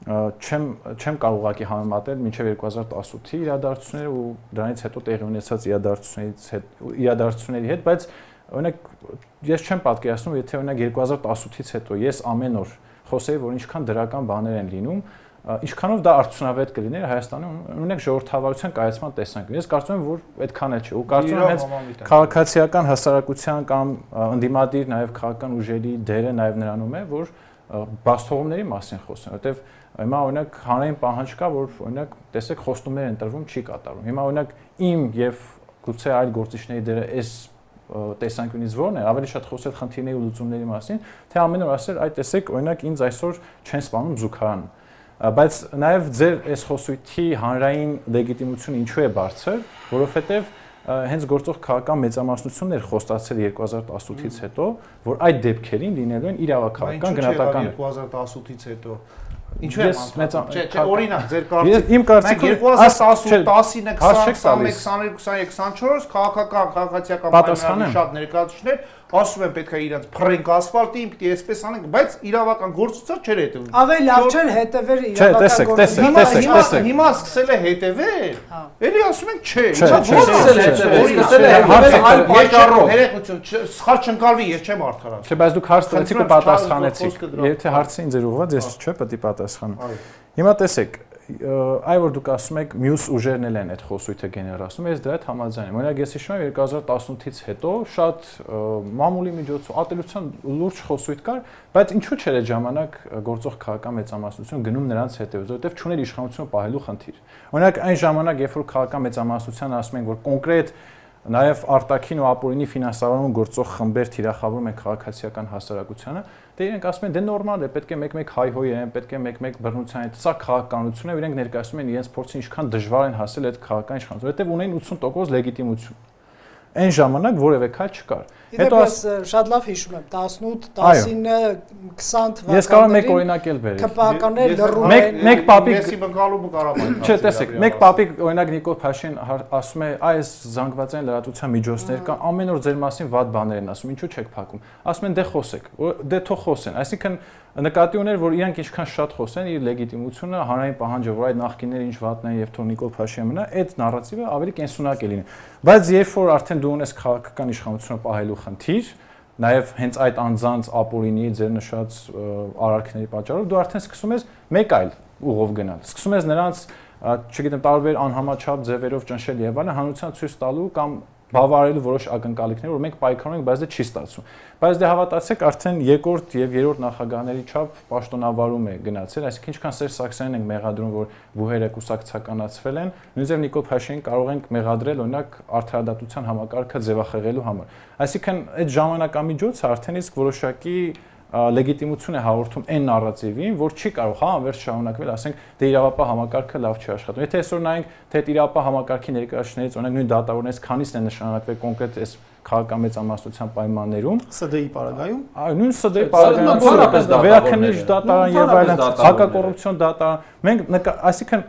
չեմ կարող ուղղակի համեմատել մինչև 2018-ի իրադարձությունները ու դրանից հետո տեղի ունեցած իրադարձությունների հետ, բայց օրինակ ես չեմ պատկերացնում, եթե օրինակ 2018-ից հետո ես ամեն օր խոսեի, որ ինչքան դրական բաներ են լինում, ինչքանով դա արդյունավետ կլիներ Հայաստանում, օրինակ ժողովրդավարության կայացման տեսանկյունից։ Ես կարծում եմ, որ այդքան է չէ, ու կարծում եմ հենց քաղաքացիական հասարակության կամ ընդդիմադիր նաև քաղաքական ուժերի դերը նաև նրանում է, որ բացթողումների մասին խոսեն, որտեվ հիմա օրինակ հանրային պահանջ կա, որ օրինակ տեսեք խոստումներ են տրվում, չի կատարվում։ Հիմա օրինակ իմ եւ գուցե այլ գործիչների դերը այս տեսանկյունից որն է, ավելի շատ խոսել խնդիրների ու լուծումների մասին, թե ամեն օր ասել, այ տեսեք, օրինակ ինձ այսօր չեն սպանում զուգարան։ Բայց նաև ձեր այս խոսույթի հանրային լեգիտիմությունը ինչու է բարձր, որովհետև հենց գործող քաղաքական մեծամասնությունն էր խոստացել 2018-ից հետո, որ այդ դեպքերին լինելու են իրավաքաղաքական գնահատականներ։ 2018-ից հետո ինչու Ես է օրինակ ձեր կարծիք իմ կարծիքով 2018, 19, 20, 21, 22, 24 քաղաքական քաղաքացիական պայմանների շատ ներկայացուցիչներ ասում են պետք է իրենց փռենք ասֆալտին, պիտի այսպես անենք, բայց իրավական գործընթաց չէր հետևում։ Ավելի լավ չէր հետևեր իրավական գործընթացը։ Հիմա սկսել է հետևել։ Էլի ասում են չէ։ Ներողություն, սխալ չընկալվի, ես չեմ արդարացնում։ Չէ, բայց դուք հարց տվեցիք ու պատասխանեցիք։ Եթե հարցը ինձ էր ուղղված, ես չէ, պետք է պատասխանեմ։ Հիմա տեսեք, այ որ դուք ասում եք մյուս ուժերն էլ են այդ խոսույթը գեներացնում, ես դրա հետ համաձայն եմ։ Օրինակ ես հիշում եմ 2018-ից հետո շատ մամուլի միջոցով ատելության լուրջ խոսույթ կար, բայց ինչու՞ չէր այդ ժամանակ գործող քաղաքական մեծամասնություն գնում նրանց հետևից, որովհետև չուներ իշխանությունը պահելու խնդիր։ Օրինակ այն ժամանակ, երբ որ քաղաքական մեծամասնության ասում են, որ կոնկրետ նաև արտաքին ու ապօրինի ֆինանսավորում գործող խմբեր թիրախավորում են քաղաքացիական հասարակությանը, դե իրենք ասում են դե նորմալ է, պետք է մեկ-մեկ հայհոյեն, պետք է մեկ-մեկ բռնության հետ, սա քաղաքականություն է, իրենք ներկայացնում են իրենց փորձը ինչքան դժվար են հասել այդ քաղաքական իշխանություն, որովհետև ունեն 80% լեգիտիմություն։ Այն ժամանակ որևէ քայլ չկար։ Հետո շատ լավ հիշում եմ 18, 19, 20 թվականներին։ Ես կարող եմ մեկ օրինակ էլ բերել։ ԿՊԱ-կաններ լռում են։ Մեկ պապիկ Մեսի բնկալումը կարող է։ Չէ, տեսեք, մեկ պապիկ օրինակ Նիկոլ Փաշին ասում է, այս զանգվածային լրատվության միջոցներ կա, ամեն օր ձեր մասին վատ բաներ են ասում, ինչու չեք փակում։ Ասում են դե խոսեք, դե թող խոսեն։ Այսինքն նկատի ուներ, որ իրանք ինչքան շատ խոսեն, իր լեգիտիմությունը, հանրային պահանջը, որ այդ նախկինները ինչ վատն են եւ թող Նիկոլ Փաշինը մնա, այդ նարատիվը ավելի կենսունակ է լինի։ Բայց երբ որ արդեն դու ունես քաղաքական իշխանությունը պահելու խնդիր, նաև հենց այդ անձանց ապօրինի ձեր նշած արարքների պատճառով դու արդեն սկսում ես մեկ այլ ուղով գնալ։ Սկսում ես նրանց, չգիտեմ, տարբեր անհամաչափ ձևերով ճնշել եւ այլն, հանրության ցույց տալու կամ բավարարելու որոշ ակնկալիքներ, որ մենք պայքարում ենք, բայց դա չի ստացվում։ Բայց դե հավատացեք, արդեն երկրորդ եւ երրորդ նախագահների չափ պաշտոնավարում է գնացել, այսինքն ինչքան Սերժ Սարգսյանին ենք մեղադրում, որ բուհերը կուսակցականացվել են, նույնիսկ Նիկոլ Փաշինին կարող ենք մեղադրել օրինակ արդարադատության համակարգը ձևախեղելու համար։ Այսինքն այդ ժամանակամիջոցը արդեն իսկ որոշակի լեգիտիմություն է հաղորդում այն նարատիվին, որ չի կարող անվերջ շարունակվել, ասենք, դե իրավապահ համակարգը լավ չի աշխատում։ Եթե այսօր նայենք, թե այդ իրավապահ համակարգի ներկայացուցիչներից, օրինակ նույն դատավորներից քանիսն են նշանակվել կոնկրետ այս քաղաքական մեծամասնության պայմաններում, ՍԴ-ի պարագայում, նույն ՍԴ-ի պարագայում, վերաքննիչ դատարան եւ այլն, հակակոռուպցիոն դատարան, մենք այսինքն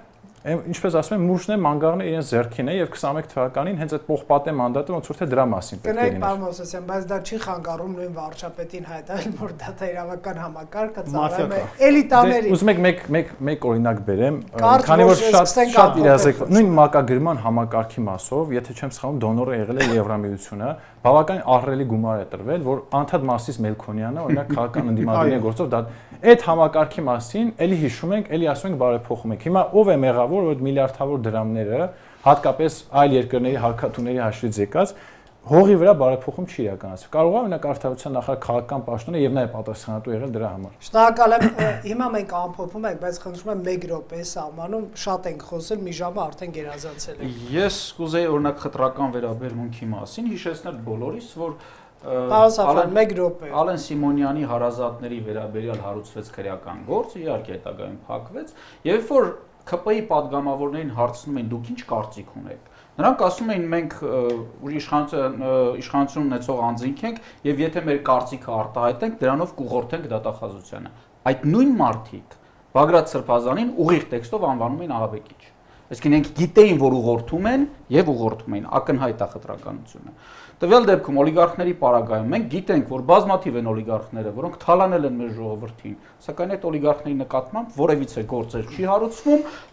ինչպես ասում են, մուրժն է մանգաղն է իրենց ձեռքին է եւ 21 թվականին հենց այդ պողպատե մանդատը ոնց որ թե դրա մասին պետք է լինի։ Կնեք պարոն Մովսեսյան, բայց դա չի խանգարում նույն վարչապետին հայտարարել, որ դատաիրավական համակարգը ծառայում է էլիտաներին։ Ուզում եք մեկ օրինակ բերեմ, քանի որ շատ իրազեկված նույն մակագրման համակարգի մասով, եթե չեմ սխալվում, դոնորը եղել է Եվրամիությունը, բավական ահռելի գումար է տրվել, որ անդադ Մասիս Մելքոնյանը, օրինակ քաղաքական ընդդիմադիրների գործով դա այդ համակարգի մասին էլի հիշում ենք, էլի ասում ենք բարեփոխում ենք։ Հիմա ով է մեղավոր, որ միլիարդավոր դրամները, հատկապես այլ երկրների հարկատուների հաշվից եկած, հողի վրա բարեփոխում չի իրականացվել։ Կարող է օրինակ արդարության նախարար քաղաքական պաշտոնը եւ նաեւ պատասխանատու եղել դրա համար։ Շնորհակալ եմ։ Հիմա մենք ամփոփում ենք, բայց խնդրում եմ 1 րոպե սահմանում, շատ ենք խոսել, մի ժամը արդեն գերազանցել ենք։ Ես կուզեի օրինակ խտրական վերաբերմունքի մասին հիշեցնել բոլորիս, որ Պարոն Սաֆարյան, 1 րոպե։ Ալեն Սիմոնյանի հարազատների վերաբերյալ հարուցվեց քրեական գործ, իհարկե հետագայում փակվեց, եւ որ ՔՊ-ի падգամավորներին հարցնում են դուք ինչ կարծիք ունեք։ Նրանք ասում էին մենք իշխանություն ունեցող անձինք ենք եւ եթե մեր կարծիքը արտահայտենք, դրանով կուղղորդենք դատախազությանը։ Այդ նույն մարդիկ Բագրատ Սրբազանին ուղիղ տեքստով անվանում են ահաբեկիչ։ Այսինքն իրենք գիտեին, որ ուղղորդում են եւ ուղղորդում էին, ակնհայտ է խտրականությունը։ Տվյալ դեպքում օլիգարխների պարագայում մենք գիտենք, որ բազմաթիվ են օլիգարխները, որոնք թալանել են մեր ժողովրդին, սակայն այդ օլիգարխների նկատմամբ որևիցե գործեր չի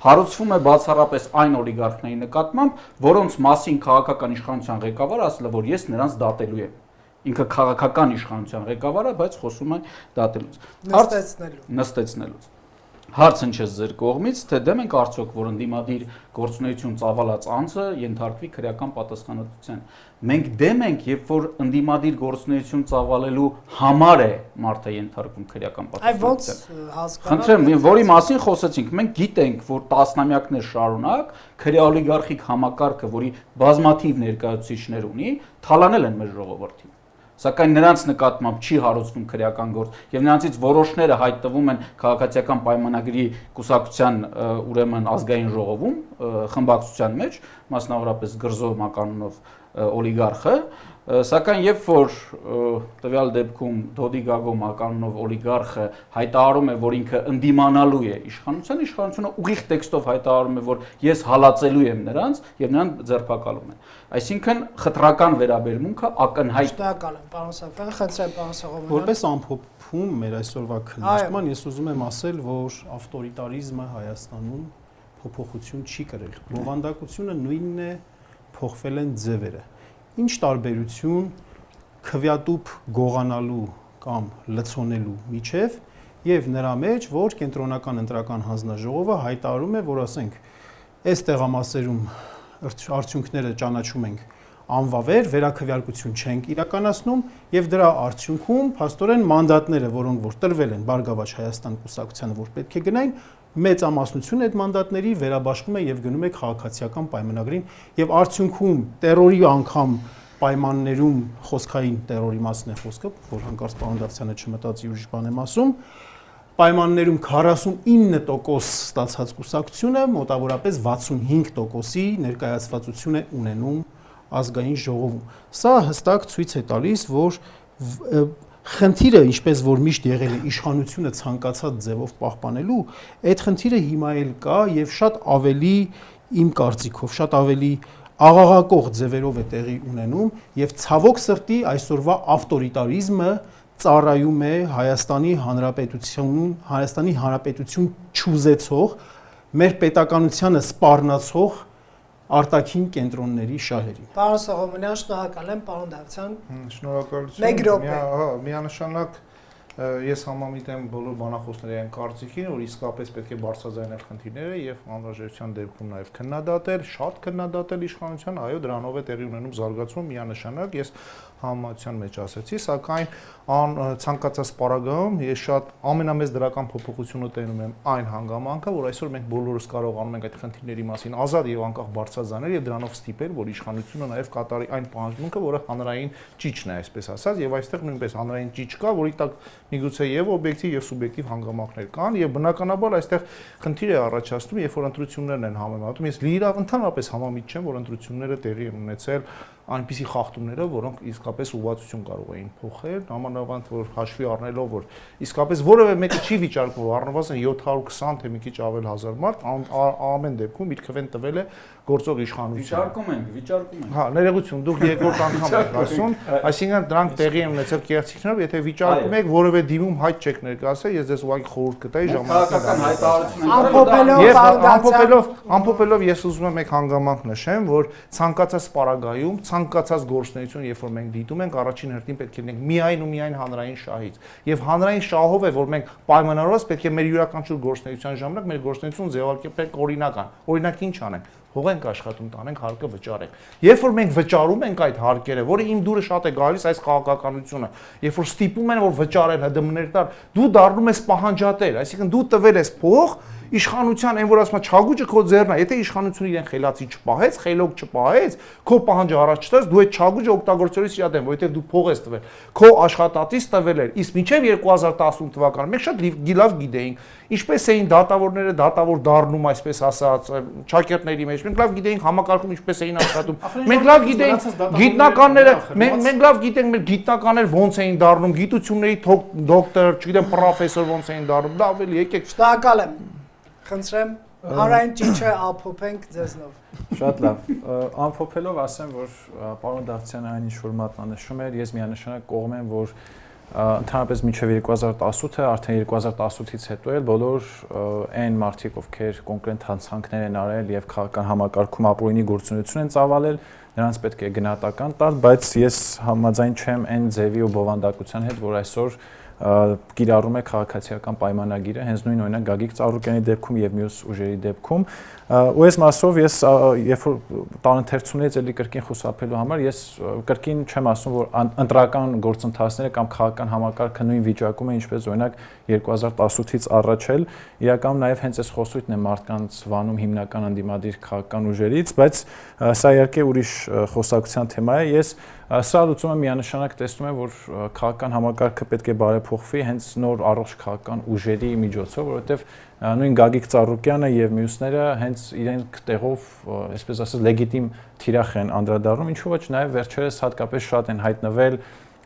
հարուցվում է բացառապես այն օլիգարխների նկատմամբ, որոնց մասին քաղաքական իշխանության ղեկավարը ասել է, որ ես նրանց դատելու եմ։ Ինքը քաղաքական իշխանության ղեկավարը, բայց խոսում է դատելուց։ Նստեցնելուց։ հարցն չէ ձեր կողմից, թե դեմ ենք արդյոք, որ ընդդիմադիր գործունեություն ծավալած անձը ենթարկվի քրեական պատասխանատվության։ Մենք դեմ ենք, երբ որ ընդդիմադիր գործունեություն ծավալելու համար է մարդը ենթարկվում քրեական պատասխանատվության։ Խնդրեմ, որի մասին խոսեցինք, մենք գիտենք, որ տասնամյակներ շարունակ քրեաօլիգարխիկ համակարգը, որի բազմաթիվ ներկայացուցիչներ ունի, թալանել են մեր ժողովրդին։ Սակայն նրանց նկատմամբ չի հարուցվում քրեական գործ եւ նրանցից որոշները հայտնվում են քաղաքացիական պայմանագրի կուսակցության ուրեմն ազգային ժողովում խմբակցության մեջ, մասնավորապես Գրզո Մականունով օլիգարխը, սակայն երբ որ տվյալ դեպքում Դոդի Գագո Մականունով օլիգարխը հայտարարում է, որ ինքը ընդդիմանալու է իշխանությունը ուղիղ տեքստով հայտարարում է, որ ես հալածելու եմ նրանց եւ նրան ձերբակալում են։ Այսինքն խտրական վերաբերմունքը ակնհայտ։ Շնորհակալ եմ, պարոն Սարգսյան, խնդրեմ պարոն Սողոմոնյան։ Որպես ամփոփում մեր այսօրվա քննարկման ես ուզում եմ ասել, որ ավտորիտարիզմը Հայաստանում փոփոխություն չի կրել։ Բովանդակությունը նույնն է, փոխվել են ձևերը։ Ինչ տարբերություն քվյատուփ գողանալու կամ լցոնելու միջև եւ նրա մեջ, որ կենտրոնական ընտրական հանձնաժողովը հայտարարում է, որ ասենք, այս տեղամասերում արդյունքները ճանաչում ենք անվավեր, վերաքվյարկություն չենք իրականացնում եւ դրա արդյունքում փաստորեն մանդատները, որոնք որ տրվել են Բարգավաճ Հայաստան կուսակցությանը, որ պետք է գնային, մեծամասնություն այդ մանդատների վերաբաշխում է եւ գնում է քաղաքացիական պայմանագրին եւ արդյունքում տերորի անգամ պայմաններում խոսքային տերորի մասն է խոսքը, որ հանկարծ պարոն Դավթյանը չմտածի ուրիշ բան եմ ասում, պայմաններում 49% ստացած կուսակցությունը մոտավորապես 65%-ի ներկայացվածություն է ունենում ազգային ժողովում։ Սա հստակ ցույց է տալիս, որ խնդիրը, ինչպես որ միշտ եղել է իշխանությունը ցանկացած ձևով պահպանելու, այդ խնդիրը հիմա էլ կա եւ շատ ավելի իմ կարծիքով, շատ ավելի աղաղակող ձևերով է տեղի ունենում եւ ցավոք սրտի այսօրվա ավտորիտարիզմը ծառայում է Հայաստանի Հանրապետություն չուզեցող, մեր պետականությանը սպառնացող արտաքին կենտրոնների շահերին։ Պարոն Սողոմոնյան, շնորհակալ եմ, պարոն Դավթյան։ Շնորհակալություն։ Մեկ րոպե։ Միանշանակ ես համամիտ եմ բոլոր բանախոսների այն կարծիքին, որ իսկապես պետք է բարձրաձայնել խնդիրները եւ անհրաժեշտության դեպքում նաեւ քննադատել, շատ քննադատել իշխանության, այո, դրանով է տեղի ունենում զարգացում միանշանակ, ես համացան մեջ ասեցի, սակայն ցանկացած պարագայում ես շատ ամենամեծ դրական փոփոխությունը տենում եմ այն հանգամանքը, որ այսօր մենք բոլորս կարողանում ենք այդ խնդիրների մասին ազատ եւ անկախ բարձրաձայնել եւ դրանով ստիպել, որ իշխանությունը նաեւ կատարի այն պահանջմունքը, որը հանրային ճիճն է, այսպես ասած, եւ այստեղ նույնպես հանրային ճիճ կա, որի տակ միգուցե եւ օբյեկտիվ եւ սուբյեկտիվ հանգամանքներ կան եւ բնականաբար այստեղ խնդիր է առաջացնում, երբ որ ընտրություններն են համեմատում, ես լիիրավ ընդհանրապես համամիտ չեմ, որ ընտրությունները տեղի են ունեցել այնպիսի խախտումները, որոնք իսկապես ուղղվածություն կարող էին փոխել, նամանավանդ որ հաշվի առնելով, որ իսկապես որևէ մեկը չի վիճարկում, առնվազն 720 թե մի քիչ ավել հազար մարդ ամեն դեպքում իր քվեն տվել է գործող իշխանության։ Վիճարկում ենք։ Հա, ներողություն, դուք երկրորդ անգամ եք ասում, այսինքն դրանք տեղի են ունեցել կեղծիքներով, եթե վիճարկում եք որևէ դիմում հայտ չեք ներկայացել, ես ձեզ ուղղակի խորհուրդ կտայի ժամանակին ամփոփելով ես ուզում եմ եք հանգամանք նշեմ, որ ցանկացած պարագայում, ցանկացած գործունեություն, երբ որ մենք դիտում ենք, առաջին հերթին պետք է լինենք միայն ու միայն հանրային շահից։ Եվ հանրային շահով է, որ մենք պայմանավորված պետք է մեր յուրաքանչյուր գործունեության ժամանակ մեր գործունեությունը ձևակերպենք օրինական։ Օրինակ ինչ անենք։ Հողենք աշխատում տանենք, հարկը վճարենք։ Երբ որ մենք վճարում ենք այդ հարկերը, որը իմ դուրը շատ է գալիս այս քաղաքականությունը, երբ որ ստիպում են որ վճարել ՀԴՄ-ներ տալ, դու դառնում ես պահանջատեր, այսինքն դու տվել ես փող իշխանության այն որ ասում է չագուճը քո ձեռն է, եթե իշխանությունը իրեն խելացի չպահեց, խելոք չպահեց, քո պահանջը առաջ տաս, դու այդ չագուճը օգտագործելիս շատ եմ, որովհետև դու փող ես տվել, քո աշխատատից տվել էր, իսկ մինչև 2018 թվականը մենք շատ լավ գիտեինք, ինչպես էին դատավորները դատավոր դառնում, այսպես ասած, ճակերտների մեջ, մենք լավ գիտեինք համակարգում ինչպես էին աշխատում, մենք լավ գիտեինք գիտնականները, մենք լավ գիտենք մեր գիտնականներ ոնց էին դառնում, գիտությունների դոկտոր, չգիտեմ, պրոֆեսոր ոնց էին դառնում, դա ավելի եկեք։ Շնորհակալ եմ։ Խնդրեմ, հանրային ճիճը ամփոփենք ձեզնով։ Շատ լավ։ Ամփոփելով ասեմ, որ պարոն Դավթյանը այն ինչ որ մատնանշում էր, ես միանշանակ կողմ եմ, որ ընդհանրապես մինչև 2018-ը, արդեն 2018-ից հետո էլ բոլոր այն մարդիկ, ովքեր կոնկրետ հանցանքներ են արել եւ քաղաքական համակարգում ապօրինի գործունեություն են ծավալել, նրանց պետք է գնահատական տալ, բայց ես համաձայն չեմ այն ձևի ու բովանդակության հետ, որ այսօր կիրառում է քաղաքացիական պայմանագիրը, հենց նույն օրինակ Գագիկ Ծառուկյանի դեպքում եւ մյուս ուժերի դեպքում, ու այս մասով ես երբ որ տարընթերցումներից էլի կրկին խուսափելու համար ես կրկին չեմ ասում, որ ընտրական գործընթացները կամ քաղաքական համակարգը նույն վիճակում է, ինչպես օրինակ 2018-ից առաջ էլ, իրականում նաև հենց այս խոսույթն է մարդկանց վանում հիմնական ընդդիմադիր քաղաքական ուժերից, բայց սա իհարկե ուրիշ խոսակցության թեմա է։ Ես սա լուծումը միանշանակ տեսնում եմ, որ քաղաքական համակարգը պետք է բարեփոխվի հենց նոր առողջ քաղաքական ուժերի միջոցով, որովհետև նույն Գագիկ Ծառուկյանը եւ մյուսները հենց իրենք տեղով, այսպես ասած, լեգիտիմ թիրախ են անդրադառնում, ինչու ոչ նաև վերջերս հատկապես շատ են հայտնվել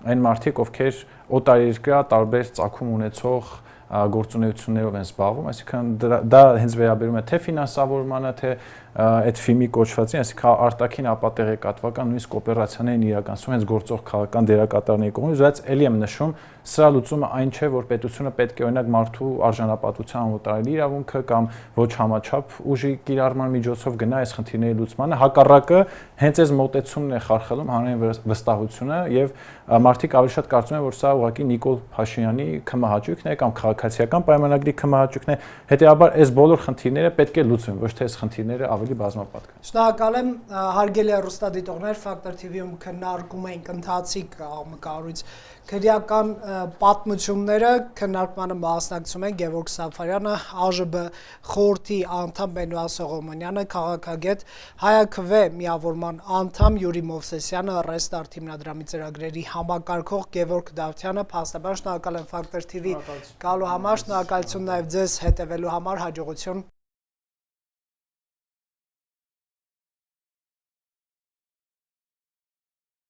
այն մարդիկ, ովքեր օտարերկրյա տարբեր ծագում ունեցող գործունեություններով են զբաղվում, այսինքն դա հենց վերաբերում է թե ֆինանսավորմանը, թե այդ ֆիմի կոչվածին, այսինքն արտաքին ապատեղեկատվական նույնիսկ օպերացիաներ են իրականացում հենց գործող քաղաքական դերակատարների կողմից, բայց ելի եմ նշում, սրա լուծումը այն չէ, որ պետությունը պետք է օրինակ մարդու արժանապատվության օտարելի իրավունքը կամ ոչ համաչափ ուժի կիրառման միջոցով գնա այս խնդիրների լուծմանը, հակառակը հենց այս մոտեցումն է խարխլում հանրային վստահությունը եւ մարդիկ ավելի շատ կարծում են, որ սա ուղղակի Նիկոլ Փաշինյանի քմահաճույքն է կամ քաղաքացիական պայմանագրի քմահաճույքն է, հետեւաբար այս բոլոր խնդիրները պետք է լուծվեն, ոչ թե այս խնդիրները ավելի բազմապատկան։ Շնորհակալ եմ, հարգելի հեռուստադիտողներ, Factor TV-ում քննարկում ենք ընթացիկ կառույց քրեական պատմությունները, քննարկմանը մասնակցում են Գևորգ Սաֆարյանը, ԱԺԲ խորհրդի անդամ Բենուա Սողոմոնյանը, քաղաքագետ, Հայաքվե միավորման անդամ Յուրի Մովսեսյանը, Restart հիմնադրամի ծրագրերի համակարգող Գևորգ Դավթյանը, փաստաբան, շնորհակալ եմ Factor TV գալու համար, շնորհակալություն նաև ձեզ հետևելու համար, հաջողություն